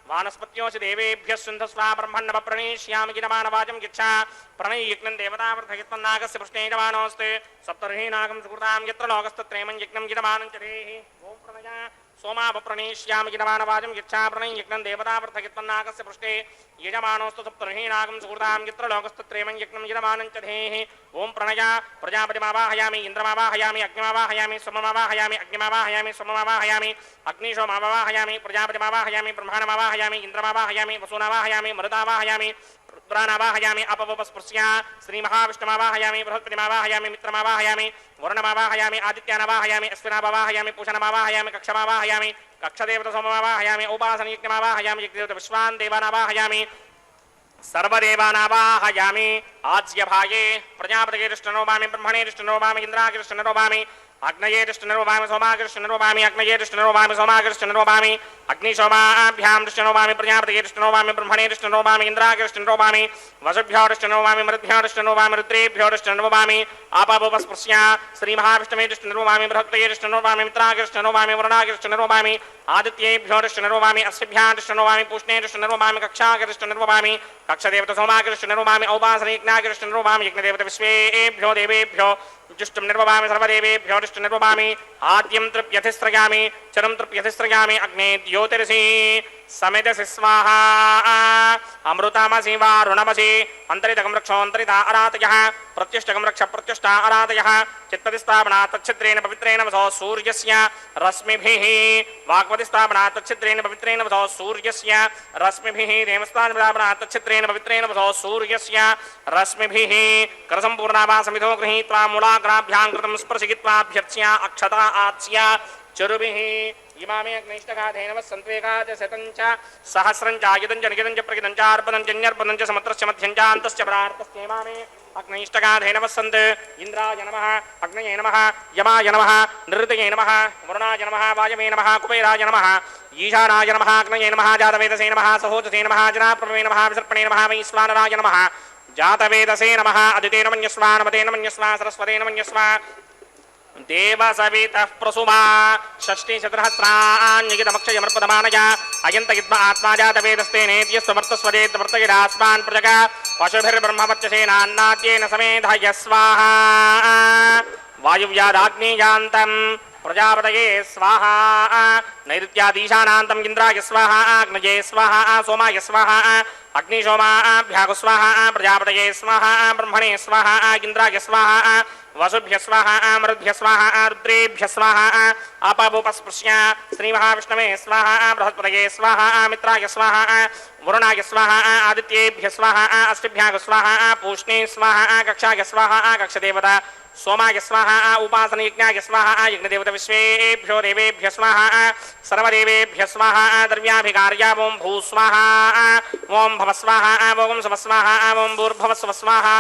वानस्पत्योऽसि देवेभ्यः सुन्धस्वा ब्रह्मण्डव प्रणीष्यामि गिरमानवाचं यच्छा प्रणययज्ञं देवतावृद्धयत्वन्नागस्य पृष्ठे जमानोऽस्ते सप्तर्षीनागं सुकृतां यत्र लोकस्तत्रेमं यज्ञं गिरमानं च देहि ॐ प्रणय सोमापप्रणीष्यामि गिरमानवाचं यच्छा प्रणययज्ञं देवतावृद्धयत्वन्नागस्य पृष्ठे यजमानोऽस्तु सप्तर्षीनागं सुकृतां यत्र लोकस्तत्रेमं यज्ञं गिरमानं च देहि ॐ प्रणय प्रजापतिमावाहयामि इन्द्रमावाहयामि अग्निमावाहयामि सोममावाहयामि अग्निमावाहयामि सोममावाहयामि अग्निशोमावाहयामि प्रजापतिमावाहयामि ब्रह्माणमावाहयामि इन्द्रमावाहयामि वसूनावाहयामि मरुतावाहयामि रुद्रानावाहयामि अपवपस्पृश्य श्रीमहाविष्णुमावाहयामि बृहस्पतिमावाहयामि मित्रमावाहयामि वरुणमावाहयामि आदित्यानावाहयामि अश्विनावाहयामि पूषणमावाहयामि कक्षमावाहयामि कक्षदेवतसोममावाहयामि औपासनयज्ञमावाहयामि यज्ञदेवत विश्वान् देवानावाहयामि सर्वदेवानावाहयामि आज्यभागे प्रजापतये कृष्णनोभामि ब्रह्मणे कृष्णनोभामि इन्द्राय कृष्णनोभामि अग्नये कृष्णनोभामि सोमाय कृष्णनोभामि अग्नये कृष्णनोभामि सोमाय कृष्णनोभामि अग्निशोमाभ्यां कृष्णनोभामि प्रजापतये कृष्णनोभामि ब्रह्मणे कृष्णनोभामि इन्द्राय कृष्णनोभामि वसुभ्यो कृष्णनोभामि मरुद्भ्यो कृष्णनोभामि रुद्रेभ्यो कृष्णनोभामि आपावपस्पृश्य श्रीमहाविष्णवे कृष्णनोभामि बृहस्पतये कृष्णनोभामि मित्राय कृष्णनोभामि वरुणाय कृष्णनोभामि आदित्येभ्यो कृष्णनोभामि अस्मिभ्यां कृष्णनोभामि पूष्णे कृष्णनोभामि कक्षाय कृष्णनोभामि कक्षदेवत सोमाय कृष्णनोभामि औपासनयज्ञाय कृष्णनोभामि यज्ञदेवत विश्वेभ्यो देवेभ्यो जुष्टं निर्वभामि सर्वदेवेभ्यो जुष्टं निर्वभामि आद्यं तृप्यधिस्रयामि चरं तृप्यधिस्रयामि अग्ने द्योतिरसि समिदसि स्वाहा अमृतमसि वारुणमसि अन्तरितकं रक्षोऽन्तरिता अरातयः प्रत्युष्टकं रक्ष प्रत्युष्टा अरातयः चित्पतिस्थापना तच्छिद्रेण पवित्रेण वसो सूर्यस्य रश्मिभिः वाक्पतिस्थापना तच्छिद्रेण पवित्रेण वसो सूर्यस्य रश्मिभिः देवस्थापना तच्छिद्रेण पवित्रेण वसो सूर्यस्य रश्मिभिः करसम्पूर्णावा समिधो गृहीत्वा मूलाग्राभ्यां कृतं स्पर्शित्वाभ्यर्च्य अक्षता आच्य चरुभिः इमामे अग्निष्टगाधेनवः सन्त्वेगाच शतञ्च सहस्रञ्च आयुधञ्च निगितञ्च प्रगितञ्च अर्पणञ्च न्यर्पणञ्च समुद्रस्य मध्यञ्च अन्तश्च परार्तश्चेमामे अग्निष्टगाधेनवः सन्त् इन्द्राय नमः अग्नये नमः यमाय नमः निरृतये नमः वरुणाय नमः वायवे नमः कुबेराय नमः ईशानाय नमः अग्नये नमः जातवेदसे नमः सहोजसे नमः जनाप्रभवे नमः विसर्पणे नमः वैश्वानराय नमः जातवेदसे नमः अदितेन मन्यस्व नमतेन मन्यस्व सरस्वतेन मन्यस्व देवसवितः प्रसुमा षष्टिशतसहस्राण्यगितमक्षयमर्पदमानय अयन्तयिद्म आत्मा जातवेदस्ते नेत्यस्ववर्तस्वदेतवर्तयिदास्मान् प्रजगा पशुभिर्ब्रह्मवत्यसेनान्नाद्येन समेधय स्वाहा वायुव्यादाग्नेयान्तं प्रजापतये स्वाहा नैऋत्यादीशानान्तं इन्द्राय स्वाहा अग्नये स्वाहा सोमाय स्वाहा अग्निशोमाभ्यागु स्वाहा प्रजापतये स्वाहा ब्रह्मणे स्वाहा इन्द्राय स्वाहा वसुभ्य स्वाहा मरुद्भ्य स्वाहा रुद्रेभ्य स्वाहा अपभूपस्पृश्य श्रीमहाविष्णवे स्वाहा बृहस्पतये स्वाहा मित्राय स्वाहा वरुणाय स्वाहा आदित्येभ्य स्वाहा अष्टभ्याग स्वाहा पूष्णे स्वाहा कक्षाय स्वाहा कक्षदेवता सोमाय स्वाहा उपासनयज्ञाय स्वाहा यज्ञदेवता विश्वेभ्यो देवेभ्य स्वाहा सर्वदेवेभ्य स्वाहा द्रव्याभिकार्या ओं भू स्वाहा ओं भव स्वाहा ओं सव स्वाहा ओं भूर्भुवः स्वः स्वाहा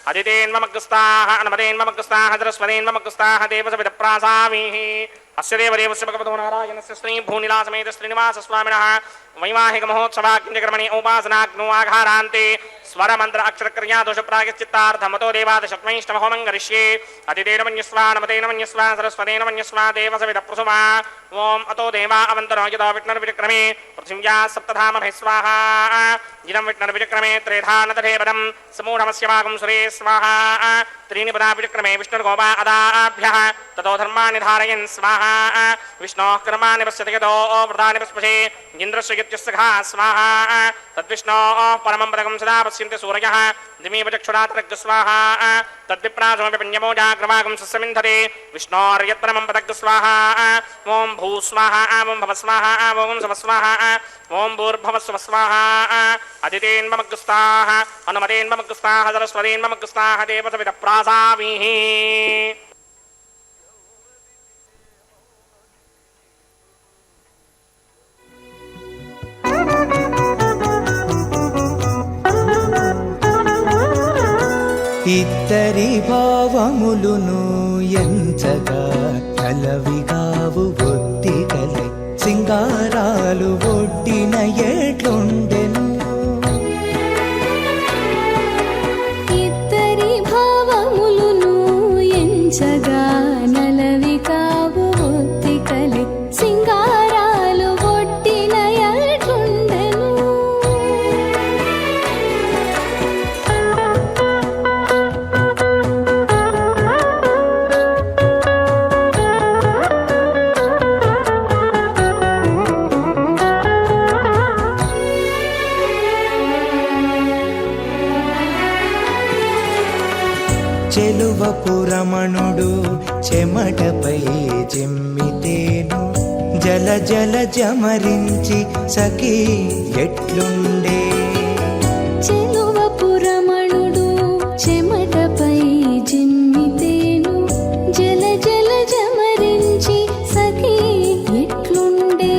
अदितेन्वमग्रस्ताः अनुमतेन्वमग्रस्ताः सरस्वतेन्वमग्रस्ताः देवसविदप्रासामीः अस्य देवदेवस्य भगवतो नारायणस्य श्री भूनिलासमेत श्रीनिवासस्वामिनः वैवाहिकमहोत्सवाग्निकर्मणि उपासनाग्नो आघारान्ते स्वरमन्त्र अक्षरक्रिया दोषप्रायश्चित्तार्थमतो देवादशत्मैष्टमहोमङ्गरिष्ये अदितेन नमतेन मन्यस्वा सरस्वतेन मन्यस्वा देवसविदप्रसुमा ओम अतो देवा अवन्तरो यतो विष्णुर्विक्रमे पृथिव्या सप्तधामभिः स्वाहा जिनं विष्णुर्विक्रमे त्रेधा नतधेवदं समूढमस्य वागं सुरे स्वाहा त्रीणि पदा विक्रमे विष्णुर्गोपा अदाभ्यः ततो धर्माणि धारयन् स्वाहा विष्णोः कर्माणि पश्यति यतो व्रतानि पस्पशे इन्द्रस्य यत्यस्य घा स्वाहा तद्विष्णोः परमं पदकं सदा पश्यन्ति सूरयः दिमेव चक्षुरात्रग् स्वाहा तद्विप्रासमपि पञ्चमो जाग्रवागं सस्यमिन्धते विष्णोर्यत्परमं पदग् स्वाहा ओं भू स्वाहा ओं भव स्वाहा ओं सव स्वाहा ओं भूर्भुवः स्वः स्वाहा अदितेन्वमग्रस्ताः अनुमतेन्वमग्रस्ताः सरस्वतेन्वमग्रस्ताः देवसविदप्रासामीः ఇద్దరి భావములును ఎంచగా కలవిగావు ఒత్తికలై సింగారాలు ఒడ్డిన ఎట్లుండెను ఇద్దరి భావములును ఎంచగా నలవిగావు ఒత్తికలై సింగారాలు ఒడ్డిన ఎట్లుండెను చెలువపురమణుడు చెమటపై జిమ్మితేను జల జల జమరించి సఖీ ఎట్లుండే చెలువపురమణుడు చెమటపై జిమ్మితేను జల జల జమరించి సఖీ ఎట్లుండే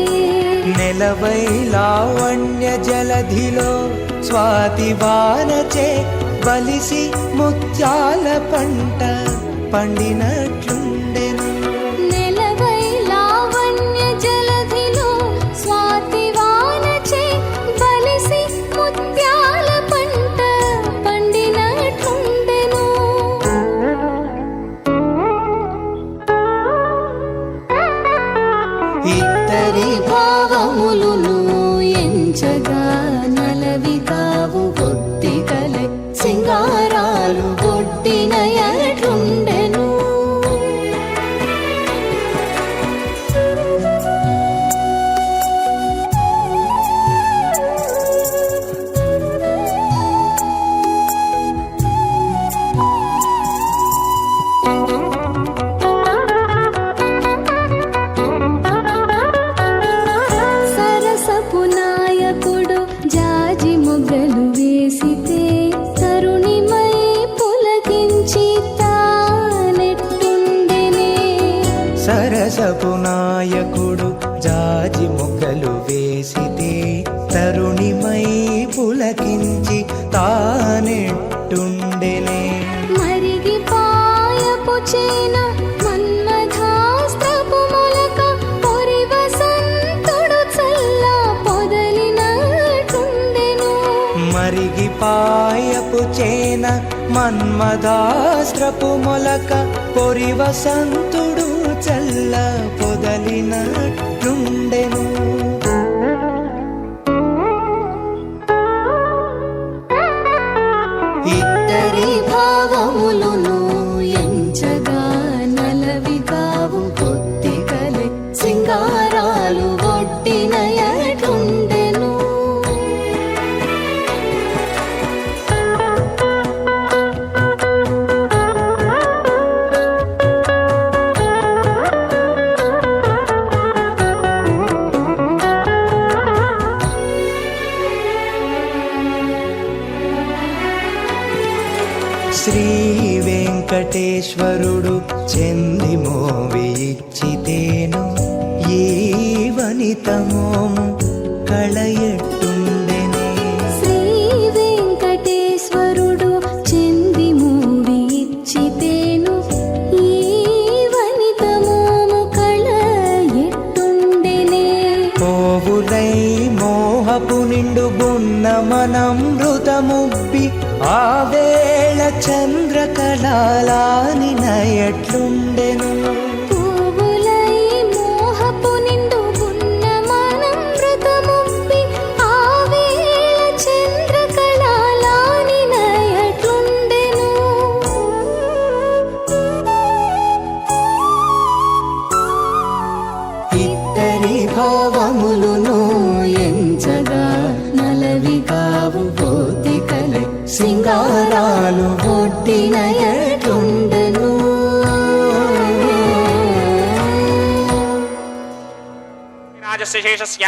నెలవై లావణ్య జలధిలో స్వాతి వానచే బలిసి ముత్యాల పంట పండినట్లుండెను నెలవై లావణ్య జలధిలో స్వాతి వానచే బలిసి ముత్యాల పంట పండినట్లుండెను ఇద్దరి భావములును ఎంచగా నలవిగావు ఒత్తికలై సింగారాలు ఒడ్డిన ఎట్లుండెను సరసపు నాయకుడు జాజి మొగ్గలు వేసితే తరుణిమై పులకించి తానెట్టుండెనే సరసపు నాయకుడు జాజి మొగ్గలు వేసితే తరుణిమై పులకించి తానెట్టుండెనే మరిగి పాయపు చేన మన్మథాస్త్రపు మొలక పొరి వసంతుడు చల్ల పొదలినట్టుండెను మరిగి పాయపు చేన మన్మదాస్త్రపు మొలక పొరి వసంతుడు చల్ల పొదలినట్లుండెను ఇద్దరి భావములును ఎంచగా నలవిగావు ఒత్తికలై సింగారాలు ఒడ్డిన ఎట్లుండెను వెంకటేశ్వరుడు చెంది మోవి ఇచ్చితేను ఈ వనితమోము కళయెట్టుండెనే. శ్రీ వెంకటేశ్వరుడు చెంది మూవి ఇచ్చితేను ఈ వనితమోము కళ ఎట్టుండెనే. పోవులై మోహపు నిండు బున్న మనమృతముబ్బి ఆవేళ చంద్రకళాలాని నయట్లుండెను. పువ్వులై మోహపు నిండు గున్న మనమృతముప్పి ఆవేళ చంద్రకళాలాని నయట్లుండెను. ఇద్దరి భావములును ఎంచగా నలవి కావు పోతి కలె సింగారాలు ఒట్టినయట్లుండెను. రాజస్య శేషస్య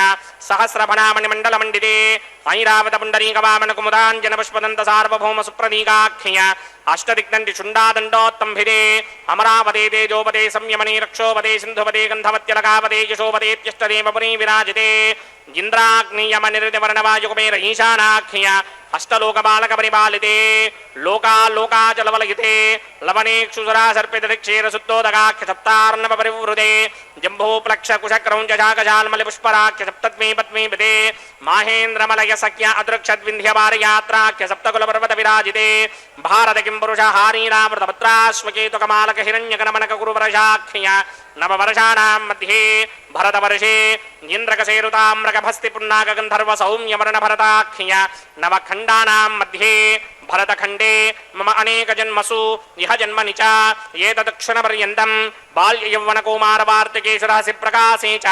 సహస్రఫణామణి మండల మండితే ఐరావత పుండరీకవామన కుముదాంజన పుష్పదంత సార్వభౌమ సుప్రదీకాఖ్య అష్టదిగ్నంది చుండాదండోత్తంభిదే అమరావతే తేజోపదే సంయమనే రక్షోపదే సింధుపదే గంధవత్యలకాపదే యశోపదేత్యష్టదేవ పురీ విరాజితే ఇంద్రాగ్నియమ నిర్దివర్ణవాయుకుమేర ఈశానాఖ్య అష్టలోకబాలక పరిపాలితే లోకాలోకాచలవలయితే లవనేక్షుసురా సర్పితక్షేర శుద్ధోదగాఖ్య సప్తార్ణవ పరివృతే జంభోప్లక్ష కుశక్రౌంజాకశాల్మలి పుష్పరాఖ్య సప్తత్మీ పద్మీ విదే మాహేంద్రమలయ సఖ్య అదృక్షద్వింధ్యపారయాత్రాఖ్య సప్తకుల పర్వత విరాజితే భారత కిం పురుష హారీరామృతపత్రాశ్వకేతుకమాలక హిరణ్యగణమనక గురువరశాఖ్య నవవర్షాణాం మధ్యే భరతవర్షే ఇంద్రకసేరుతామ్రకభస్తి పున్నాక గంధర్వ సౌమ్యమరణ భరతాఖ్య నవఖండానాం మధ్యే భరతఖండే మమ అనేక జన్మసు ఇహ జన్మని చ ఏతదక్షణ పర్యంతం బాల్య యౌవన కౌమార వార్తికేశరాశి ప్రకాశే చ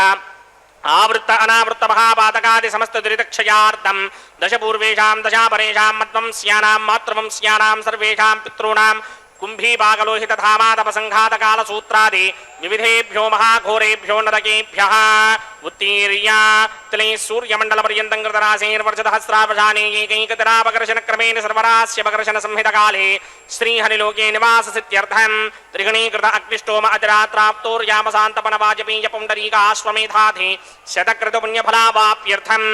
ఆవృత్త అనావృత్త మహాపాతకాది సమస్త దురితక్షయార్థం దశ పూర్వేషాం దశాపరేషాం మద్వంస్యానాం మాతృవంస్యానాం సర్వేషాం పితॄణాం కుంభీపాకలోహిత ధామాతపసంఘాతకాల సూత్రాది వివిధేభ్యో మహాఘోరేభ్యో నరకేభ్యః ఉత్తీర్య తిలై సూర్యమండల పర్యంతం కృతరాశేర్వర్షదహస్రావశానే ఏకైకతరాపకర్షణ క్రమేణ సర్వరాస్యపకర్షణ సంహితకాలే శ్రీహరిలోకే నివాససిత్యర్థం త్రిగణీకృత అగ్నిష్టోమ అతిరాత్రాప్తోర్యామశాంతపన వాజపేయ పుండరీకాశ్వమేధాధి శతక్రతు పుణ్యఫలావాప్యర్థం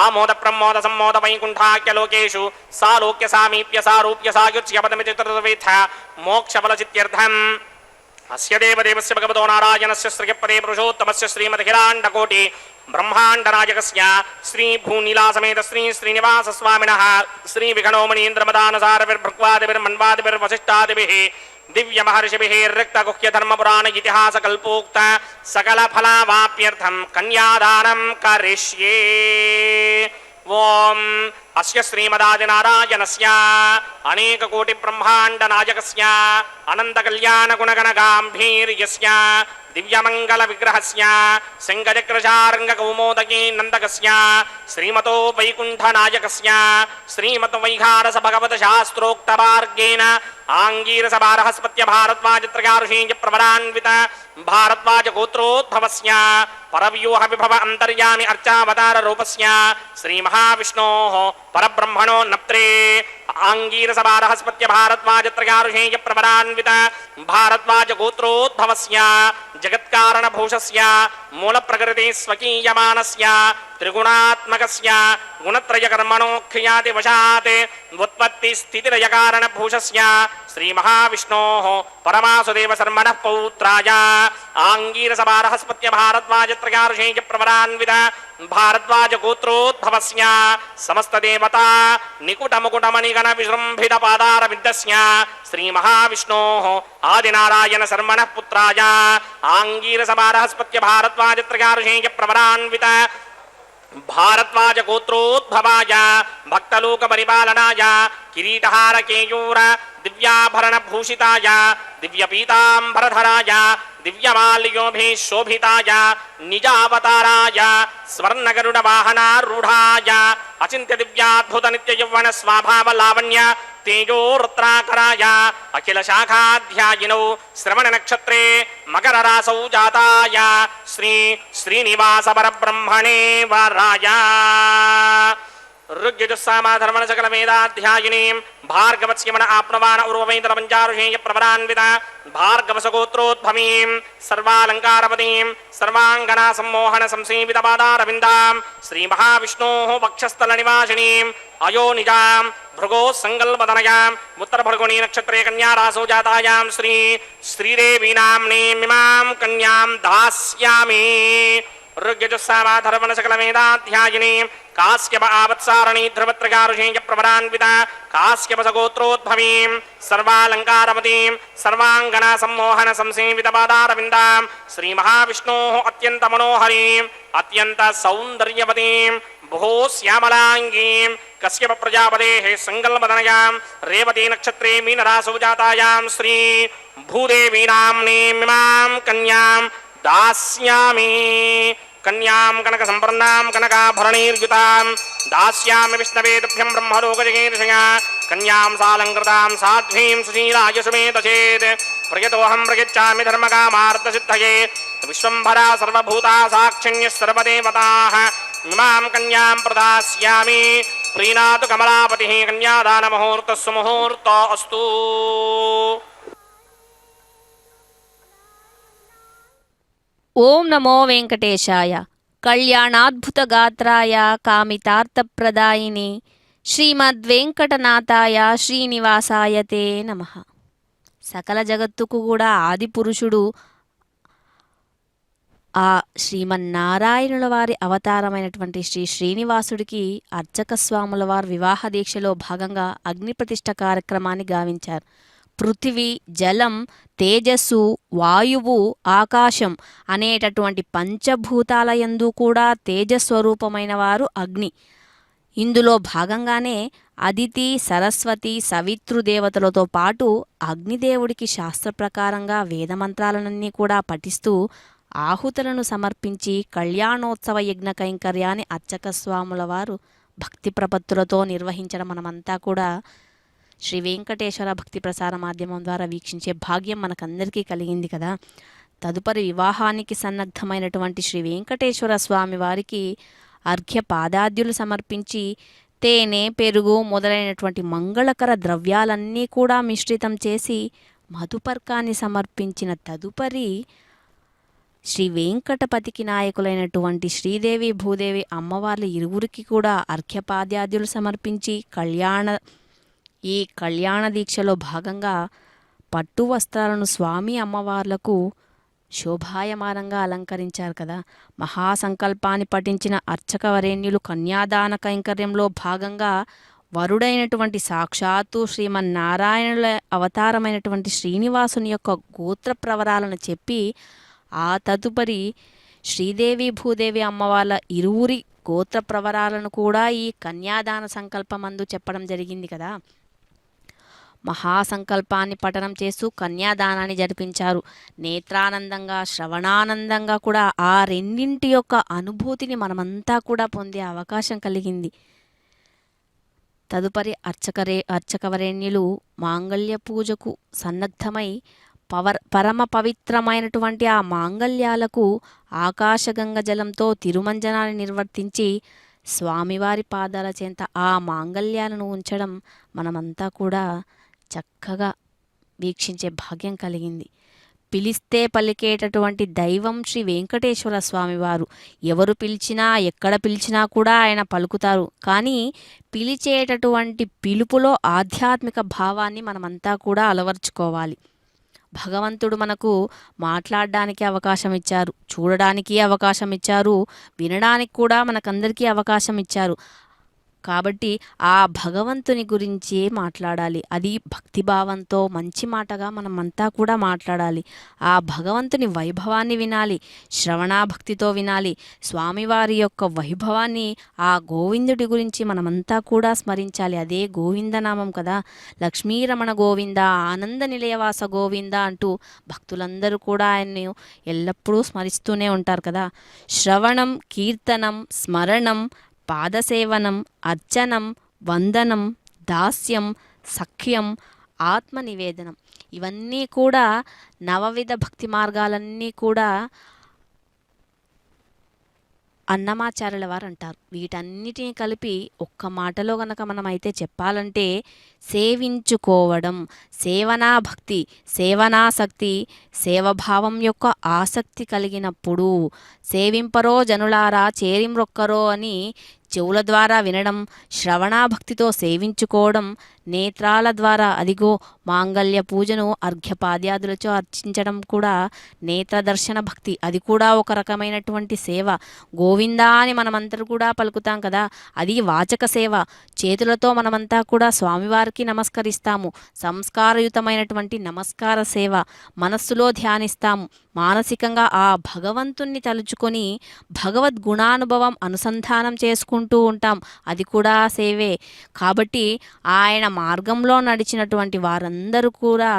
ఆమోద ప్రమోద సమ్మోద వైకుంఠాఖ్యలోకేషు సాలోక్య సామీప్య సారూప్య సాయుచ్యపదమితి తృతవేత్థ మోక్షఫలసిత్యర్థం అస్య దేవదేవస్య భగవతో నారాయణస్య శ్రియపదే పురుషోత్తమస్య శ్రీమద్హిరాండకోటి బ్రహ్మాండనాయకస్య శ్రీ భూనీలాసమేత శ్రీ శ్రీనివాస స్వామినః శ్రీ విఘనోమనీంద్రమదానసారవిర్భృక్వాదిభిర్మన్వాదిభిర్వశిష్టాదిభిః దివ్య మహర్షిభిః రిక్తగుహ్య ధర్మపురాణ ఇతిహాస కల్పోక్త సకల ఫలావాప్యర్థం కన్యాదానం కరిష్యే. ఓం అస్య శ్రీమదాదినారాయణస్య అనేక కోటి బ్రహ్మాండ నాయకస్య అనంత కళ్యాణ గుణగణ గాంభీర్యస్య దివ్యమంగళ విగ్రహస్య శంఖచక్రచారంగ కౌమోదకీ నందకస్య శ్రీమతో వైకుంఠ నాయకస్య శ్రీమత వైఖారస భగవత శాస్త్రోక్త మార్గేణ ఆంగీరస బారహస్పత్య భారద్వాజత్రయారుషేయ ప్రవరాన్విత భారద్వాజ గోత్రోద్భవస్య పరవ్యూహ విభవ అంతర్యామి అర్చావతార రూపస్య శ్రీ మహావిష్ణోః పరబ్రహ్మణో నప్త్రే ఆంగీరస బారహస్పత్య భారద్వాజత్రయారుషేయ ప్రవరాన్విత భారద్వాజ గోత్రోద్భవస్య జగత్కారణ భూషస్య మూల ప్రకృతి స్వకీయమానస్య త్రిగుణాత్మకస్య గుణత్రయ కర్మణోఖ్యాతి వశాత్ ఉత్పత్తి స్థితిరయ కారణ భూషస్య శ్రీ మహావిష్ణోః పరమాసుదేవ శర్మణః పౌత్రాయ ఆంగీరస బారహస్పత్య భారద్వాజత్రయారుషేయ ప్రవరాన్విత భారద్వాజ గోత్రోద్భవస్య సమస్త దేవతా నికుట ముకుటమణిగణ విజృంభిత పాదార విద్దస్య శ్రీ మహావిష్ణోః ఆదినారాయణ శర్మణః పుత్రాయ ఆంగీరస బారహస్పత్య భారద్వాజత్రయారుషేయ ప్రవరాన్విత భారద్వాజ గోత్రోద్భవాయ భక్తలోక పరిపాలనాయ కిరీటహార కేయూర దివ్యాభరణ భూషితాయ దివ్య పీతాంబరధరాయ దివ్యమాల్యోభిశోభితాయ నిజావతారాయ స్వర్ణగరుడ వాహనారూఢాయ అచింత్య దివ్యాద్భుత నిత్య యౌవన స్వభావ లావణ్య తేజోరుద్రాకరాయ అఖిల శాఖాధ్యాయినౌ శ్రవణ నక్షత్రే మకర రాసౌ జాతాయ శ్రీ శ్రీనివాస పరబ్రహ్మణే వరాయ ऋग्यजुस्सामाधर्मण सकल वेदाध्यायिनीं भार्गवस्यमन आप्नवान उर्ववेदन पंचारुषेय प्रवरान्विता भार्गवसगोत्रोद्भवीं सर्वालङ्कारपदीं सर्वाङ्गना सम्मोहन संसेवितपादारविन्दां श्रीमहाविष्णोः वक्षस्थलनिवासिनीम् अयोनिजां भृगोः सङ्कल्पतनयाम् उत्तरभर्गुणी नक्षत्रे कन्यारासौ जातायां श्रीदेवी नाम्नीमिमां कन्यां दास्यामि ऋग्यजुस्सामाधर्मण सकल वेदाध्यायिनीं कास्यप आवत्सारणी ध्रुवत्रगारुषेय प्रवरान्विता कास्यप सगोत्रोद्भवीं सर्वालङ्कारमतीं सर्वाङ्गना सम्मोहन संसेवितपादारविन्दां श्रीमहाविष्णोः अत्यन्तमनोहरीं अत्यन्तसौन्दर्यवतीं बहु श्यामलाङ्गीं कश्यप प्रजापतेः सङ्कल्पतनयां रेवती नक्षत्रे मीनरासौ जातायां श्री भूदेवी नाम्नीमिमां कन्यां दास्यामि कन्यां कनक संवर्णां कनकाभरणैर्युतां दास्यामि विष्णवे तुभ्यं ब्रह्मलोकजगेर्षया कन्यां सालङ्कृतां साध्वीं सुशीलाय सुमेत चेत् प्रयतोऽहं प्रयच्छामि धर्मकामार्थसिद्धये विश्वम्भरा सर्वभूता साक्षिण्यः सर्वदेवताः इमां कन्यां प्रदास्यामि प्रीणातु कमलापतिः कन्यादानमुहूर्तः सुमुहूर्तो अस्तु। ఓం నమో వెంకటేశాయ. కళ్యాణాద్భుతగాత్రాయ కామితార్థప్రదాయిని శ్రీమద్వెంకటనాథాయ శ్రీనివాసాయ తే నమః. సకల జగత్తుకు కూడా ఆది పురుషుడు ఆ శ్రీమన్నారాయణుల వారి అవతారమైనటువంటి శ్రీ శ్రీనివాసుడికి అర్చక స్వాముల వారు వివాహ దీక్షలో భాగంగా అగ్ని ప్రతిష్ఠ కార్యక్రమాన్ని గావించారు. పృథివీ, జలం, తేజస్సు, వాయువు, ఆకాశం అనేటటువంటి పంచభూతాల యందు కూడా తేజస్వరూపమైన వారు అగ్ని. ఇందులో భాగంగానే అదితి, సరస్వతి, సవితృదేవతలతో పాటు అగ్నిదేవుడికి శాస్త్ర ప్రకారంగా వేదమంత్రాలన్నీ కూడా పఠిస్తూ ఆహుతులను సమర్పించి కళ్యాణోత్సవ యజ్ఞ కైంకర్యాన్ని అర్చక స్వాముల వారు భక్తి ప్రపత్తులతో నిర్వహించడం మనమంతా కూడా శ్రీ వెంకటేశ్వర భక్తి ప్రసార మాధ్యమం ద్వారా వీక్షించే భాగ్యం మనకందరికీ కలిగింది కదా. తదుపరి వివాహానికి సన్నద్ధమైనటువంటి శ్రీ వెంకటేశ్వర స్వామి వారికి అర్ఘ్య పాదాద్యులు సమర్పించి తేనె, పెరుగు మొదలైనటువంటి మంగళకర ద్రవ్యాలన్నీ కూడా మిశ్రితం చేసి మధుపర్కాన్ని సమర్పించిన తదుపరి శ్రీ వెంకటపతికి నాయకులైనటువంటి శ్రీదేవి, భూదేవి అమ్మవార్ల ఇరువురికి కూడా అర్ఘ్యపాద్యాద్యులు సమర్పించి ఈ కళ్యాణ దీక్షలో భాగంగా పట్టు వస్త్రాలను స్వామి అమ్మవార్లకు శోభాయమానంగా అలంకరించారు కదా. మహాసంకల్పాన్ని పఠించిన అర్చకవరేణ్యులు కన్యాదాన కైంకర్యంలో భాగంగా వరుడైనటువంటి సాక్షాత్తు శ్రీమన్నారాయణుల అవతారమైనటువంటి శ్రీనివాసుని యొక్క గోత్ర ప్రవరాలను చెప్పి ఆ తదుపరి శ్రీదేవి, భూదేవి అమ్మవార్ల ఇరువురి గోత్ర ప్రవరాలను కూడా ఈ కన్యాదాన సంకల్పమందు చెప్పడం జరిగింది కదా. మహాసంకల్పాన్ని పఠనం చేస్తూ కన్యాదానాన్ని జరిపించారు. నేత్రానందంగా, శ్రవణానందంగా కూడా ఆ రెండింటి యొక్క అనుభూతిని మనమంతా కూడా పొందే అవకాశం కలిగింది. తదుపరి అర్చకవరేణ్యులు మాంగళ్య పూజకు సన్నద్ధమై పరమ పవిత్రమైనటువంటి ఆ మాంగళ్యాలకు ఆకాశగంగ జలంతో తిరుమంజనాన్ని నిర్వర్తించి స్వామివారి పాదాల చెంత ఆ మాంగళ్యాలను ఉంచడం మనమంతా కూడా చక్కగా వీక్షించే భాగ్యం కలిగింది. పిలిస్తే పలికేటటువంటి దైవం శ్రీ వెంకటేశ్వర స్వామివారు. ఎవరు పిలిచినా, ఎక్కడ పిలిచినా కూడా ఆయన పలుకుతారు. కానీ పిలిచేటటువంటి పిలుపులో ఆధ్యాత్మిక భావాన్ని మనమంతా కూడా అలవర్చుకోవాలి. భగవంతుడు మనకు మాట్లాడడానికి అవకాశం ఇచ్చారు, చూడడానికి అవకాశం ఇచ్చారు, వినడానికి కూడా మనకందరికీ అవకాశం ఇచ్చారు. కాబట్టి ఆ భగవంతుని గురించే మాట్లాడాలి. అది భక్తిభావంతో మంచి మాటగా మనమంతా కూడా మాట్లాడాలి. ఆ భగవంతుని వైభవాన్ని వినాలి, శ్రవణాభక్తితో వినాలి. స్వామివారి యొక్క వైభవాన్ని, ఆ గోవిందుడి గురించి మనమంతా కూడా స్మరించాలి. అదే గోవిందనామం కదా. లక్ష్మీరమణ గోవింద, ఆనంద నిలయవాస గోవింద అంటూ భక్తులందరూ కూడా ఆయన్ని ఎల్లప్పుడూ స్మరిస్తూనే ఉంటారు కదా. శ్రవణం, కీర్తనం, స్మరణం, పాదసేవనం, అర్చనం, వందనం, దాస్యం, సఖ్యం, ఆత్మనివేదనం ఇవన్నీ కూడా నవవిధ భక్తి మార్గాలన్నీ కూడా అన్నమాచార్యుల వారు అంటారు. వీటన్నిటిని కలిపి ఒక్క మాటలో గనక మనం అయితే చెప్పాలంటే సేవించుకోవడం, సేవనా భక్తి, సేవనాసక్తి, సేవభావం యొక్క ఆసక్తి కలిగినప్పుడు సేవింపరో జనులారా చేరిమ్రొక్కరో అని చెవుల ద్వారా వినడం, శ్రవణాభక్తితో సేవించుకోవడం, నేత్రాల ద్వారా అదిగో మాంగళ్య పూజను అర్ఘ్యపాద్యాదులతో అర్చించడం కూడా నేత్రదర్శన భక్తి. అది కూడా ఒక రకమైనటువంటి సేవ. గోవిందా అని మనమంతా కూడా పలుకుతాం కదా, అది వాచక సేవ. చేతులతో మనమంతా కూడా స్వామివారికి నమస్కరిస్తాము, సంస్కారయుతమైనటువంటి నమస్కార సేవ. మనస్సులో ధ్యానిస్తాము, మానసికంగా ఆ భగవంతుణ్ణి తలుచుకొని భగవద్గుణానుభవం అనుసంధానం చేసుకుంటూ ఉంటాం, అది కూడా సేవే. కాబట్టి ఆయన మార్గంలో నడిచినటువంటి వారందరూ కూడా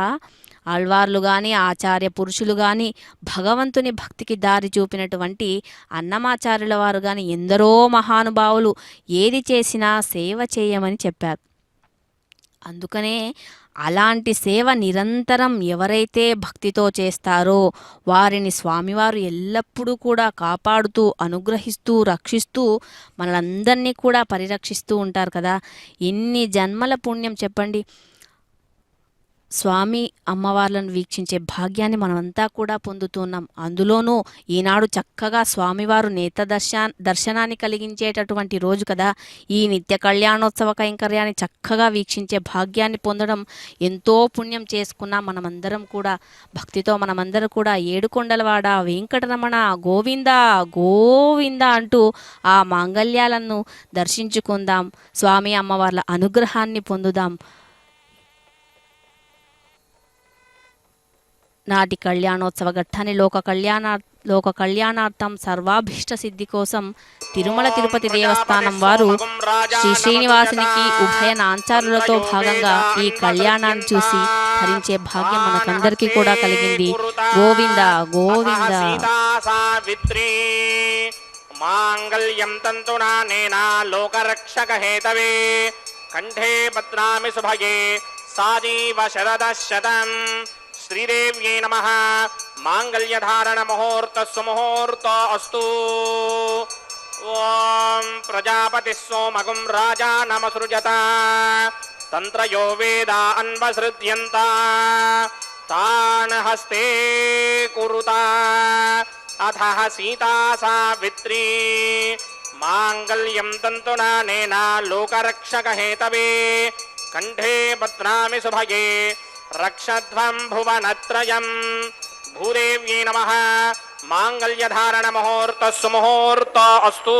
ఆళ్వార్లు కానీ ఆచార్య పురుషులు కానీ భగవంతుని భక్తికి దారి చూపినటువంటి అన్నమాచార్యుల వారు కానీ ఎందరో మహానుభావులు ఏది చేసినా సేవ చేయమని చెప్పారు. అందుకనే అలాంటి సేవ నిరంతరం ఎవరైతే భక్తితో చేస్తారో వారిని స్వామివారు ఎల్లప్పుడూ కూడా కాపాడుతూ అనుగ్రహిస్తూ రక్షిస్తూ మనలందరినీ కూడా పరిరక్షిస్తూ ఉంటారు కదా. ఎన్ని జన్మల పుణ్యం చెప్పండి. స్వామి అమ్మవార్లను వీక్షించే భాగ్యాన్ని మనమంతా కూడా పొందుతున్నాం. అందులోనూ ఈనాడు చక్కగా స్వామివారు నేత్ర దర్శనాన్ని కలిగించేటటువంటి రోజు కదా. ఈ నిత్య కళ్యాణోత్సవ కైంకర్యాన్ని చక్కగా వీక్షించే భాగ్యాన్ని పొందడం ఎంతో పుణ్యం చేసుకున్నాం మనమందరం కూడా. భక్తితో మనమందరం కూడా ఏడుకొండలవాడ వెంకటరమణ గోవింద గోవింద అంటూ ఆ మాంగళ్యాలను దర్శించుకుందాం, స్వామి అమ్మవార్ల అనుగ్రహాన్ని పొందుదాం. నాటి కళ్యాణోత్సవ ఘట్టాన్ని లోక కళ్యాణార్థం సర్వాభీష్ట సిద్ధి కోసం తిరుమల తిరుపతి దేవస్థానం వారు శ్రీ శ్రీనివాసునికి ఉభయ నాంచారులతో భాగంగా ఈ కళ్యాణాన్ని చూసి ధరించే భాగ్యం మనకందరికీ కూడా కలిగింది. గోవింద గోవింద. మాంగళ్యం తంతునా నేనా లోకరక్షక హేతవే కంఠే బధ్నామి సుభగే సాజీవ శరదశతం. శ్రీదేవ్యై నమః. మాంగళ్యధారణ ముహూర్త సుముహూర్త అస్తు. ఓం ప్రజాపతి సోమగుం రాజానమసృజత తంత్రయో వేదా అన్వసృజ్యంత తాన్ హస్తే కురుత అథ సీతా సావిత్రీ మాంగళ్యం తంతునా నేనా లోకరక్షక హేతవే కంఠే బధ్నామి సుభగే రక్షధ్వం భువనత్రయం. భూదేవ్యై నమః. మాంగళ్యధారణ ముహూర్త సుముహూర్త అస్తు.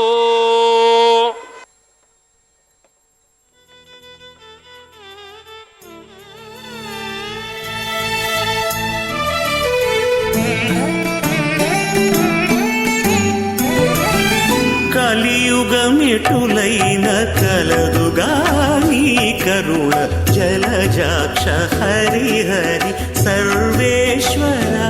కలియుగమిటులైన కలదుగాని కరుణ జలజాక్ష హరి హరి సర్వేశ్వరా.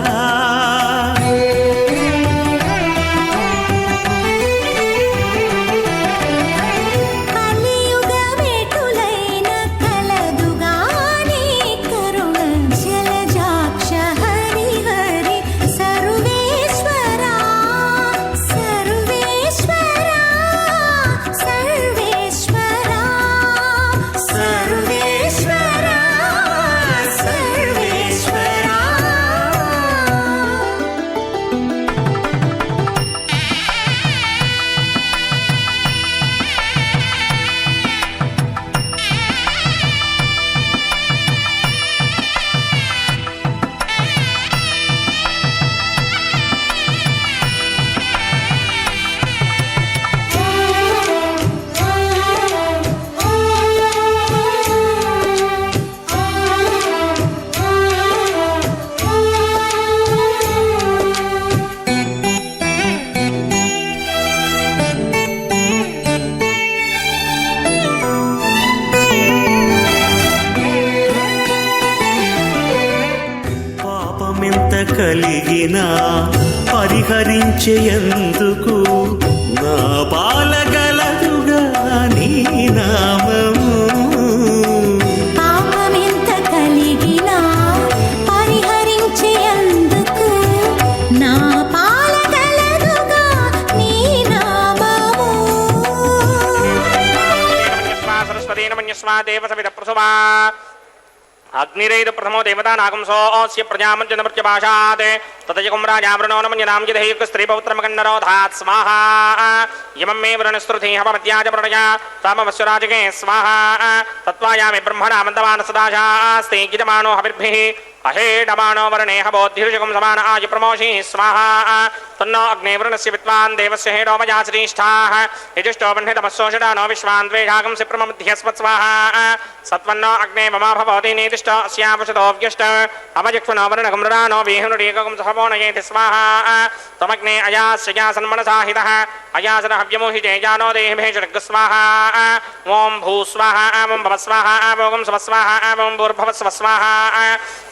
కలిగినా పరిహరించేందుకు నా పాలగలదుగా నీ నామము. పాపమెంత కలిగినా పరిహరించేందుకు నా పాలగలదుగా నీ నామము. मन्यस्वा देवसविदप्रसुवा अग्निरेदु प्रथमो देवता नागुंसोऽस्य प्रजामञ्जनमृत्यभाषात् ततयकुं राजावृणो नमन्यनां यदैक स्त्रीपौत्रमकन्नरोधात् स्वाहा इमं मे वृणस्तुति हवमत्याज प्रणया तामवस्य राजके स्वाहा तत्त्वायामि ब्रह्मणा मन्दवान् सदाशास्ते गिजमानो हविर्भिः अहेडमानो वर्णे हवोद्धिरुषकं समान आयु प्रमोषि स्वाहा तन्नो अग्ने वृणस्य विद्वान् देवस्य हेडो मया श्रीष्ठाः यजुष्टो बह्नितमस्सोषडा नो विश्वान् द्वेषागं सिप्रमध्यस्वत् स्वाहा सत्वन्नो अग्ने ममा भवति नेतिष्ठ अस्यावशतो व्यष्ट अवजक्ष्वनो वर्णगमृडानो वेहुनुरेकगं सहवोनयेति स्वाहा त्वमग्ने अयास्य यासन्मनसाहितः अयासन हव्यमोहिते जानो देहेभेषड्ग स्वाहा ॐ भूस्वाहा ॐ भवस्वाहा ॐ स्वस्वाहा ॐ भूर्भवस्व स्वाहा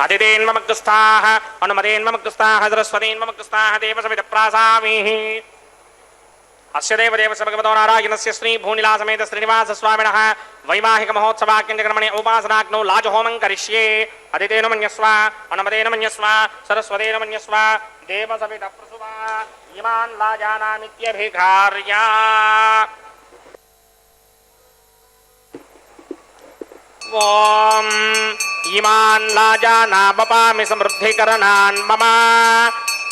अतिथेन्ममग्रस्थाः अनुमतेन्ममग्रस्थाः सरस्वतीन्ममग्रस्थाः देवसविदप्रासामीः अस्य देवदेवस्य भगवतो नारायणस्य श्री भूनिलासमेत श्रीनिवास स्वामिनः वैवाहिक महोत्सवाक्यञ्चकर्मणे उपासनाग्नौ लाजहोमं करिष्ये अदितेन मन्यस्व अनुमतेन मन्यस्व सरस्वतेन मन्यस्व देवसविदप्रसुवा इमान् लाजानामित्यभिघार्या ॐ इमान् लाजानामपामि समृद्धिकरणान् मम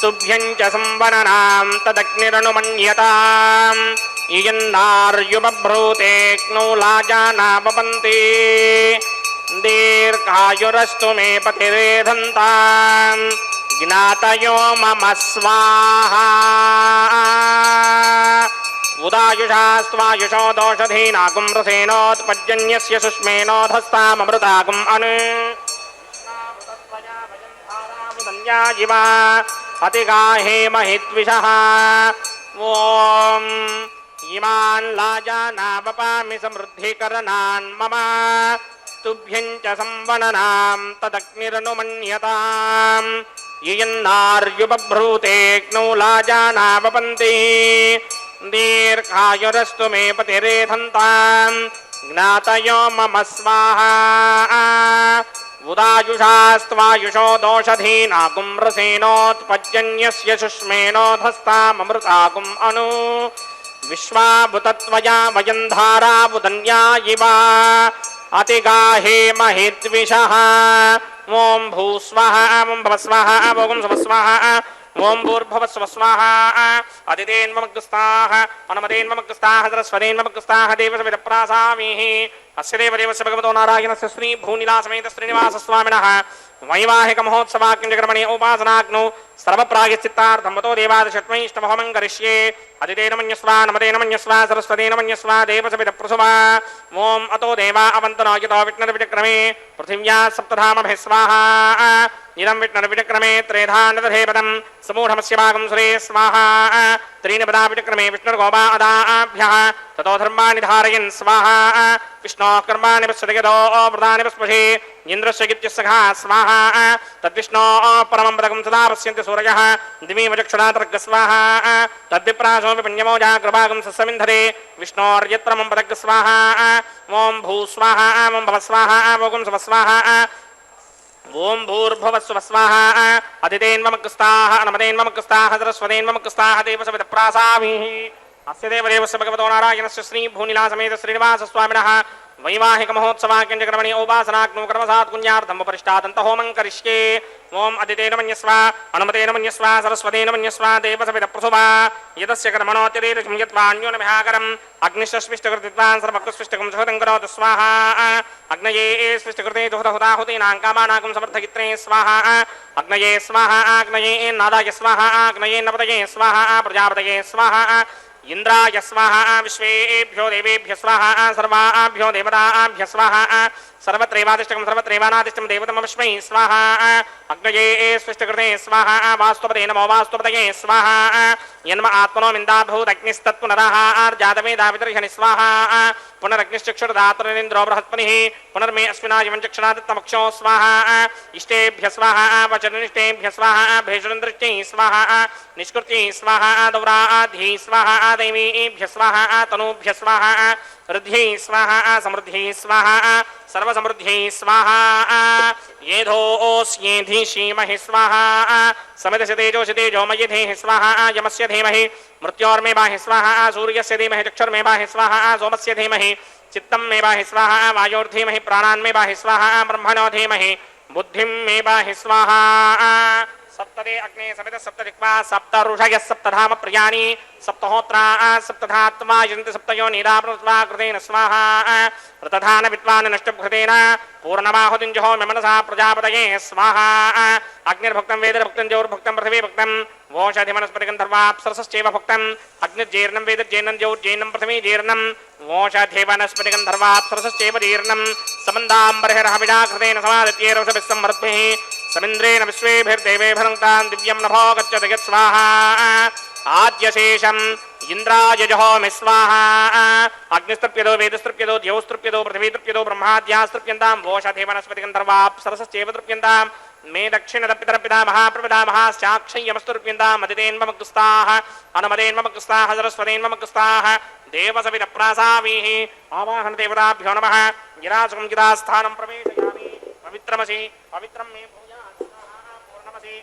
तुभ्यं च संवननां तदग्निरनुमन्यताम् इयन्नार्युबभ्रूतेऽग्नौ लाजानापपन्ति दीर्घायुरस्तु मे पतिरेधन्ताम् ज्ञातयो मम स्वाहा उदायुषास्त्वायुषो दोषधीनागुं रसेनोत्पज्जन्यस्य सुष्मेनोधस्ताममृतागुम् अनु जिवा अतिगाहे महिद्विषः ॐ इमान् लाजानावपामि समृद्धिकरणान् मम तुभ्यं च संवननां तदग्निरनुमन्यताम् इयन्नार्युबभ्रूतेऽग्नौ लाजानावपन्ति दीर्घायुरस्तु मे पतिरेधन्ताम् ज्ञातयो मम स्वाहा उदायुषास्त्वायुषो दोषधीनागुं रसेनोत्पज्जन्यस्य सुष्मेनोधस्ताममृतागुम् अनु विश्वाभुतत्वया वयं धारावुदन्या इव अतिगाहे महिद्विषः ॐ भूस्वः ॐ भवस्वः ॐ स्वस्वः ॐ भूर्भुवस्व स्वाहा अदितेन्ममग्रस्ताः अनुमतेन्ममग्रस्ताः सरस्वतेन्ममग्रस्ताः देवसविदप्रासामीः अस्य देवदेवस्य भगवतो नारायणस्य श्री भूनिलासमेत श्रीनिवास स्वामिनः वैवाहिक महोत्सवाक्यञ्चकर्मणे उपासनाग्नौ सर्वप्रायश्चित्तार्थं मतो देवादशत्वैष्टमहोमं करिष्ये अदितेन मन्यस्व नमतेन मन्यस्व सरस्वतेन मन्यस्व देवसविदप्रसुवा ॐ अतो देवा अवन्तनो यतो विष्णुर्विचक्रमे पृथिव्या सप्तधामभिः स्वाहा इदं विष्णुर्विचक्रमे त्रेधा नदधेपदं समूढमस्य भागं सुरे स्वाहा त्रीणि पदा विचक्रमे विष्णुर्गोपा अदाभ्यः ततो धर्माणि धारयन् स्वाहा विष्णोः कर्माणि पश्यतो व्रतानि पस्पशे इन्द्रस्य गित्यस्सखा स्वाहा तद्विष्णोः परमं पदकं सदा पश्यन्ति सूरयः दिवीमचक्षुरातर्ग स्वाहा तद्विप्रासो विपण्यमो जाग्रभागं सस्समिन्धरे विष्णोर्यत्र मम पदक स्वाहा ॐ भूस्वाहा ॐ भवस्वाहा ॐ स्वस्वाहा ॐ भूर्भुवस्व स्वाहा अदितेन्ममग्रस्ताः अनुमतेन्ममग्रस्ताः सरस्वतेन्ममग्रस्ताः देवसविदप्रासामीः अस्य देवदेवस्य भगवतो नारायणस्य श्री भूनिलासमेत श्रीनिवास स्वामिनः वैवाहिक महोत्सवाक्यञ्चकर्मणे उपासनाग्नौ कर्मसात् पुण्यार्थं परिष्टादन्तहोमं करिष्ये ॐ अदितेन मन्यस्व अनुमतेन मन्यस्व सरस्वतेन मन्यस्व देवसविदप्रसुवा यदस्य कर्मणोऽत्यदेशं यत्वान्योनभिहाकरम् अग्निश्चस्विष्टकृतित्वान् सर्वकृस्विष्टकं सुहृतं करोतु स्वाहा अग्नये स्विष्टकृते दुहृतहुताहुतीनां कामानागं समर्थगित्रे स्वाहा अग्नये स्वाहा अग्नये नादाय स्वाहा अग्नये नपतये स्वाहा प्रजापतये स्वाहा इंद्राय स्वाहा विश्वेभ्यो देवेभ्य स्वाहा सर्वाभ्यो देवताभ्य स्वाहा सर्वत्रैवादिष्टकं सर्वत्रैवानादिष्टं देवतमविष्मै स्वाहा अग्नये स्विष्टकृते स्वाहा वास्तुपते नमो वास्तुपतये स्वाहा यन्म आत्मनो मिन्दाभूदग्निस्तत्पुनरः आर्जातवेदावितर्षणि स्वाहा पुनरग्निश्चक्षुर्धातुरिन्द्रो बृहत्पतिः पुनर्मे अस्मिनायवं चक्षुरादित्तमक्षो स्वाहा इष्टेभ्य स्वाहा वचननिष्ठेभ्य स्वाहा भेषुरन्दृष्टै स्वाहा निष्कृत्यै स्वाहा दौराधी स्वाहा दैवीभ्य स्वाहा तनूभ्य स्वाहा ऋद्ध्यै स्वाहा समृद्ध्यै स्वाहा सर्वसमृद्ध्यै स्वाहा येधोऽस्येधिषीमहि स्वाहा समितशतेजोषतेजो मयिधेः स्वाहा यमस्य धीमहि मृत्योर्मे बाहि स्वाहा सूर्यस्य धीमहि चक्षुर्मे बाहि स्वाहा सोमस्य धीमहि चित्तं मे पाहि स्वाहा वायोर्धीमहि प्राणान् मे पाहि स्वाहा ब्रह्मणो धीमहि बुद्धिं मे पाहि स्वाहा सप्तदे अग्ने समित सप्तदिक्वा सप्त ऋषयः सप्तधाम प्रियाणि सप्तहोत्रा सप्तधात्मा यन्ति सप्तयो नीरावृत्वा कृतेन स्वाहा प्रतधान विद्वान् नष्टभृतेन पूर्णमाहुतिञ्जहो मनसा प्रजापतये स्वाहा अग्निर्भुक्तं वेदर्भुक्तं ज्योर्भुक्तं पृथिवी भुक्तं वोषधिवनस्पतिगन्धर्वाप्सरसश्चैव भुक्तं अग्निर्जीर्णं वेदर्जीर्णं ज्योर्जीर्णं पृथिवी जीर्णं वोषधिवनस्पतिगन्धर्वाप्सरसश्चैव जीर्णं समन्दाम्बरहिर्हविषा कृतेन समादित्यैरवसभिस्सम्मर्द्भिः समिन्द्रेण विश्वेभिर्देवेभिरङ्क्तां दिव्यं नभो गच्छति यत् स्वाहा आद्यशेषम् इंद्राय जहोमि स्वाहा अग्निस्तृप्यतो वेदस्तृप्यतो द्यौस्तृप्यतो पृथिवीतृप्यतो ब्रह्माद्यास्तृप्यन्तां वोषधे वनस्पतिगन्धर्वाप्सरसश्चैव तृप्यन्तां मे दक्षिणतपितरपिता महाप्रपितामहाश्चाक्षय्यमस्तुर्प्यन्तां मदितेन्ममग्गुस्ताः अनुमदेन्ममग्गुस्ताः सरस्वतेन्ममग्गुस्ताः देवसवितप्रासावीः आवाहन देवताभ्यो नमः गिरासुकं गिरास्थानं प्रवेशयामि पवित्रमसि पवित्रं मे भूयात् स्वाहा पूर्णमसि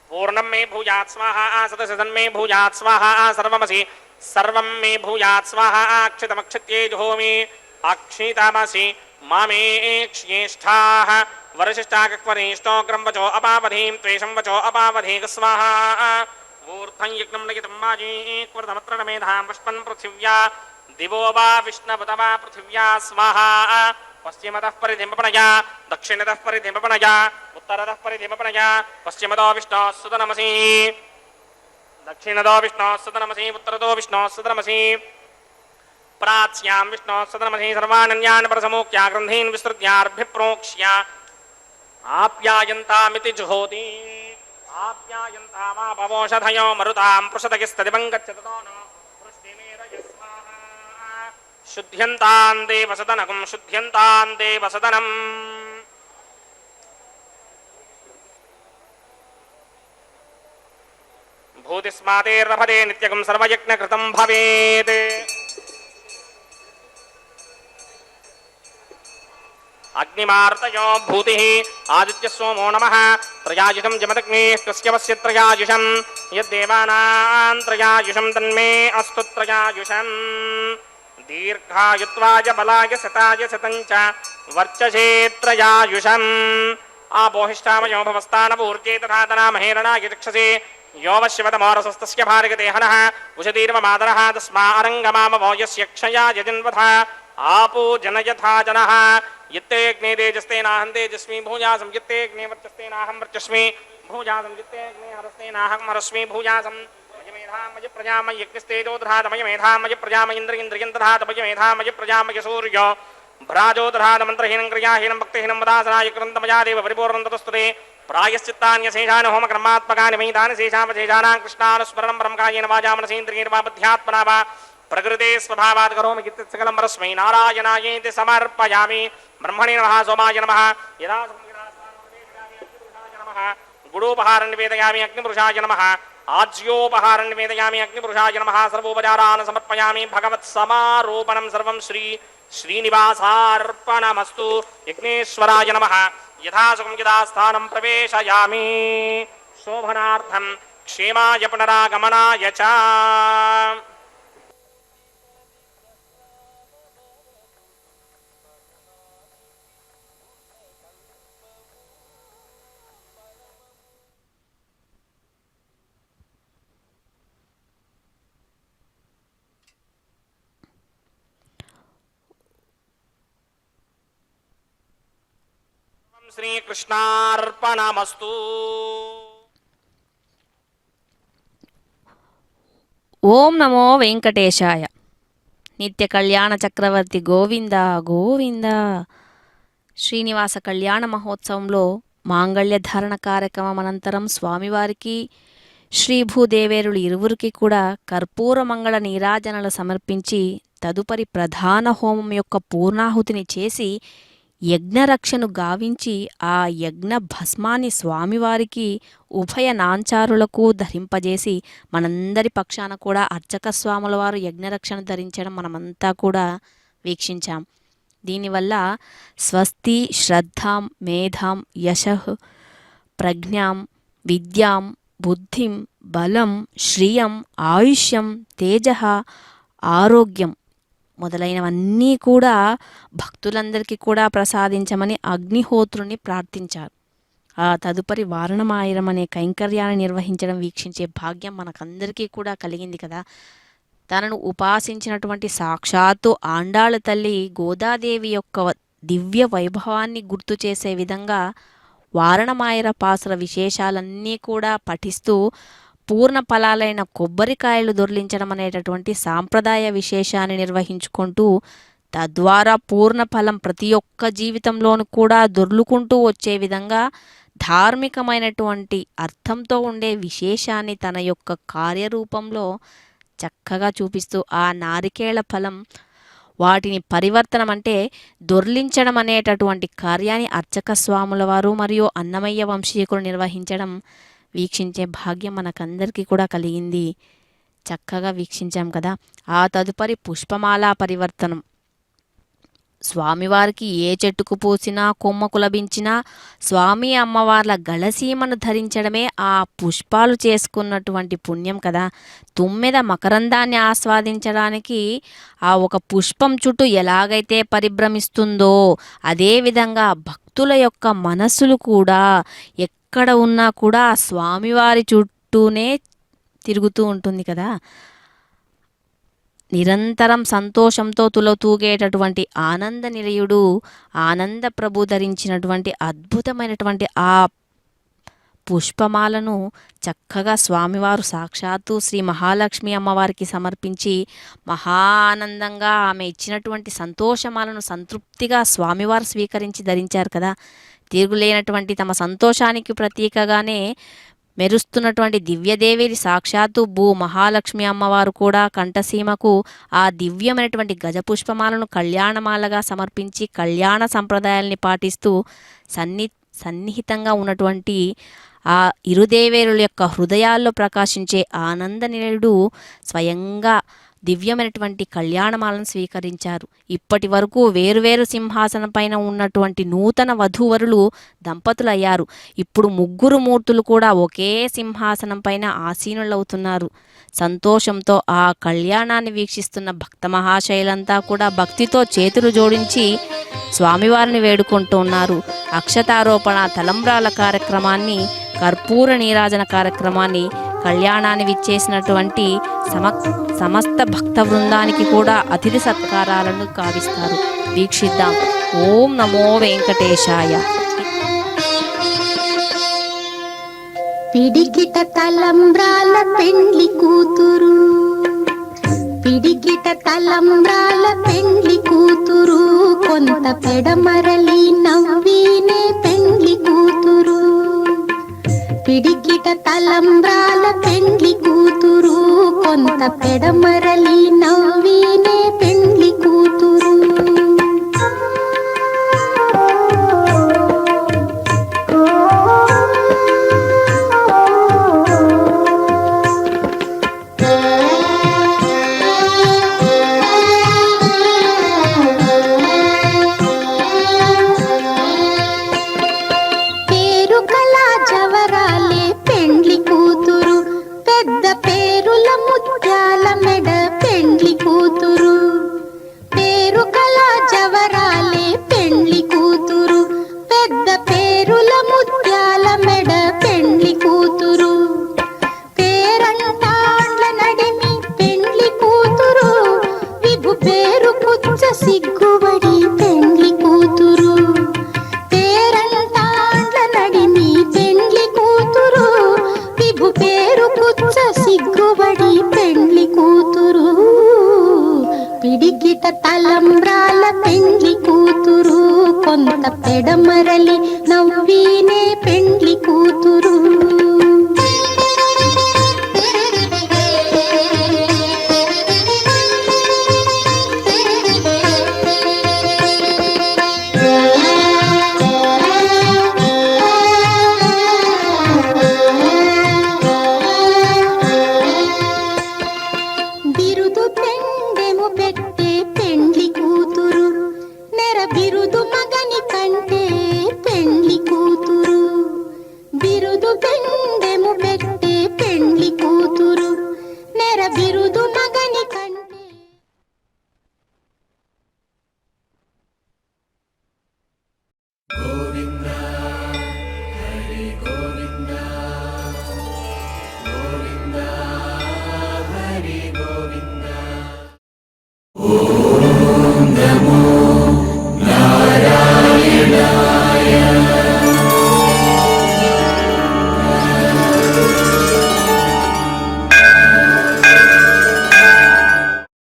पूर्णं मे भूयात् स्वाहा सदसदन् मे भूयात् स्वाहा सर्वमसि सर्वं मे भूयात् स्वाहा अक्षितमक्षित्ये जुहोमि अक्षितमसि मामे क्ष्येष्ठाः वरशिष्टाकक्वरेष्टोग्रं वचो अपावधीं त्वेषं वचो अपावधीक स्वाहा ऊर्ध्वं यज्ञं लगितं माजीक्वरतमत्र न मेधां पुष्पन् पृथिव्या दिवो वा विष्णवत वा पृथिव्या स्वाहा पश्चिमतः परिधिमपणया दक्षिणतः परिधिमपणया उत्तरतः परिधिमपणया पश्चिमतो विष्णोः सुतनमसि दक्षिणतो विष्णोः सुतनमसि उत्तरतो विष्णोः सुतनमसि प्राच्यां विष्णोः सुतनमसि सर्वानन्यान् परसमोक्त्या ग्रन्थीन् विस्तृत्यार्भिप्रोक्ष्य आप्यायन्तामिति जुहोति आप्यायन्तामापवोषधयो मरुतां पृषदगिस्तदिवं गच्छतो नो शुद्ध्यन्तां देवसदनकं शुद्ध्यन्तां देवसदनम् भूतिस्मातेर्लभते नित्यकं सर्वयज्ञकृतं भवेत् अग्निमार्तयो भूतिः आदित्य सोमो नमः त्रयायुषं जमदग्नेः कस्य वस्य त्रयायुषं यद्देवानां त्रयायुषं तन्मे अस्तु त्रयायुषम् दीर्घायुत्वाय बलाय सताय सतञ्च वर्चसे त्रयायुषम् आपोहिष्ठामयो भवस्तानपूर्जे तथा तनामहेरणाय चक्षसे यो वश्यवतमोरसस्तस्य भार्गते हनः उषतीर्वमादरः तस्मा अरङ्गमामवो यस्य क्षया यजन्वथा आपो जनयथा जनः यत्ते अग्ने तेजस्तेनाहं तेजस्मि भूयासं यत्ते अग्ने वर्चस्तेनाहं वर्चस्मि भूयासं यत्ते अग्ने हरस्तेनाहं हरस्मि भूयासं मय प्रजामय यज्ञस्तेजो दधातमय मेधामय प्रजामय इन्द्रियं दधातमय मेधामय प्रजामय सूर्यो भ्राजो दधात मन्त्रहीनं क्रियाहीनं भक्तिहीनं वदासनाय कृन्तमया देव परिपूर्णं ततस्तुते प्रायश्चित्तान्यशेषानि होमकर्मात्मकानि मयितानि शेषावशेषाणां कृष्णानुस्मरणं ब्रह्मकायेन वाचा मनसेन्द्रियेर्वा बुद्ध्यात्मना वा प्रकृते स्वभावात् करोमि सकलं परस्मै नारायणायेति समर्पयामि ब्रह्मणे नमः सोमाय नमः यदा नमः गुडोपहारं निवेदयामि अग्निपुरुषाय नमः आज्योपहारं निवेदयामि अग्निपुरुषाय नमः सर्वोपचारान् समर्पयामि भगवत्समारोपणं सर्वं श्रीनिवासार्पणमस्तु यज्ञेश्वराय नमः यथासुखं यथास्थानं प्रवेशयामि शोभनार्थं क्षेमाय पुनरागमनाय च श्रीकृष्णार्पणमस्तु। ఓం నమో వెంకటేశాయ. నిత్య కళ్యాణ చక్రవర్తి గోవింద గోవింద. శ్రీనివాస కళ్యాణ మహోత్సవంలో మాంగళ్య ధారణ కార్యక్రమం అనంతరం స్వామివారికి శ్రీభూదేవేరులు ఇరువురికి కూడా కర్పూర మంగళ నీరాజనలు సమర్పించి తదుపరి ప్రధాన హోమం యొక్క పూర్ణాహుతిని చేసి యజ్ఞరక్షను గావించి ఆ యజ్ఞ భస్మాన్ని స్వామివారికి ఉభయ నాంచారులకు ధరింపజేసి మనందరి పక్షాన కూడా అర్చక స్వాముల వారు యజ్ఞరక్షను ధరించడం మనమంతా కూడా వీక్షించాం. దీనివల్ల స్వస్తి శ్రద్ధాం మేధాం యశః ప్రజ్ఞాం విద్యాం బుద్ధిం బలం శ్రియం ఆయుష్యం తేజః ఆరోగ్యం మొదలైనవన్నీ కూడా భక్తులందరికీ కూడా ప్రసాదించమని అగ్నిహోత్రుని ప్రార్థించారు. ఆ తదుపరి వారణమాయిరం అనే కైంకర్యాన్ని నిర్వహించడం వీక్షించే భాగ్యం మనకందరికీ కూడా కలిగింది కదా. తనను ఉపాసించినటువంటి సాక్షాత్తు ఆండాళ్ళ తల్లి గోదాదేవి యొక్క దివ్య వైభవాన్ని గుర్తు చేసే విధంగా వారణమాయిర పాసుర విశేషాలన్నీ కూడా పఠిస్తూ పూర్ణ ఫలాలైన కొబ్బరికాయలు దొర్లించడం అనేటటువంటి సాంప్రదాయ విశేషాన్ని నిర్వహించుకుంటూ తద్వారా పూర్ణ ఫలం ప్రతి ఒక్క జీవితంలోనూ కూడా దొర్లుకుంటూ వచ్చే విధంగా ధార్మికమైనటువంటి అర్థంతో ఉండే విశేషాన్ని తన యొక్క కార్యరూపంలో చక్కగా చూపిస్తూ ఆ నారికేళ ఫలం వాటిని పరివర్తనం అంటే దొర్లించడం అనేటటువంటి కార్యాన్ని అర్చక స్వాముల వారు మరియు అన్నమయ్య వంశీకులు నిర్వహించడం వీక్షించే భాగ్యం మనకందరికీ కూడా కలిగింది. చక్కగా వీక్షించాం కదా. ఆ తదుపరి పుష్పమాలా పరివర్తనం. స్వామివారికి ఏ చెట్టుకు పూసినా కొమ్మకు లభించినా స్వామి అమ్మవార్ల గళసీమను ధరించడమే ఆ పుష్పాలు చేసుకున్నటువంటి పుణ్యం కదా. తుమ్మెద మకరందాన్ని ఆస్వాదించడానికి ఆ ఒక పుష్పం చుట్టూ ఎలాగైతే పరిభ్రమిస్తుందో అదేవిధంగా భక్తుల యొక్క మనస్సులు కూడా ఎక్కడ ఉన్నా కూడా ఆ స్వామివారి చుట్టూనే తిరుగుతూ ఉంటుంది కదా. నిరంతరం సంతోషంతో తులతూగేటటువంటి ఆనంద నిలయుడు ఆనంద ప్రభు ధరించినటువంటి అద్భుతమైనటువంటి ఆ పుష్పమాలను చక్కగా స్వామివారు సాక్షాత్తు శ్రీ మహాలక్ష్మి అమ్మవారికి సమర్పించి మహా ఆనందంగా ఆమె ఇచ్చినటువంటి సంతోషమాలను సంతృప్తిగా స్వామివారు స్వీకరించి ధరించారు కదా. తిరుగులేనటువంటి తమ సంతోషానికి ప్రతీకగానే మెరుస్తున్నటువంటి దివ్యదేవి సాక్షాత్తు భూ మహాలక్ష్మి అమ్మవారు కూడా కంఠసీమకు ఆ దివ్యమైనటువంటి గజపుష్పమాలను కళ్యాణమాలగా సమర్పించి కళ్యాణ సంప్రదాయాల్ని పాటిస్తూ సన్నిహితంగా ఉన్నటువంటి ఆ ఇరుదేవేరుల యొక్క హృదయాల్లో ప్రకాశించే ఆనంద నిలయుడు స్వయంగా దివ్యమైనటువంటి కళ్యాణమాలను స్వీకరించారు. ఇప్పటి వరకు వేరువేరు సింహాసనం పైన ఉన్నటువంటి నూతన వధూవరులు దంపతులయ్యారు. ఇప్పుడు ముగ్గురు మూర్తులు కూడా ఒకే సింహాసనం పైన ఆసీనులవుతున్నారు. సంతోషంతో ఆ కళ్యాణాన్ని వీక్షిస్తున్న భక్త మహాశైలంతా కూడా భక్తితో చేతులు జోడించి స్వామివారిని వేడుకుంటూ ఉన్నారు. అక్షతారోపణ, తలంబ్రాల కార్యక్రమాన్ని, కర్పూర నీరాజన కార్యక్రమాన్ని, కళ్యాణాన్ని విచ్చేసినటువంటి సమస్త భక్త బృందానికి కూడా అతిథి సత్కారాలను కావిస్తారు. వీక్షిద్దాం. ఓం నమో వెంకటేశాయ. పిడికిట తలంబ్రాల పెండ్లి కూతురు, పిడికిట తలంబ్రాల పెండ్లి కూతురు, కొంత పెడమరలి నవ్వినే పెండ్లి కూతురు. పిడికిట తలంబ్రాల పెండ్లి కూతురు, కొంత పెడమరలి నవ్వినే పెండ్లి కూతురు. తలంబ్రాల పెండ్లి కూతురు, కొంత పెడమరలి నవ్వినే పెండ్లి కూతురు. నమో నారాయణాయ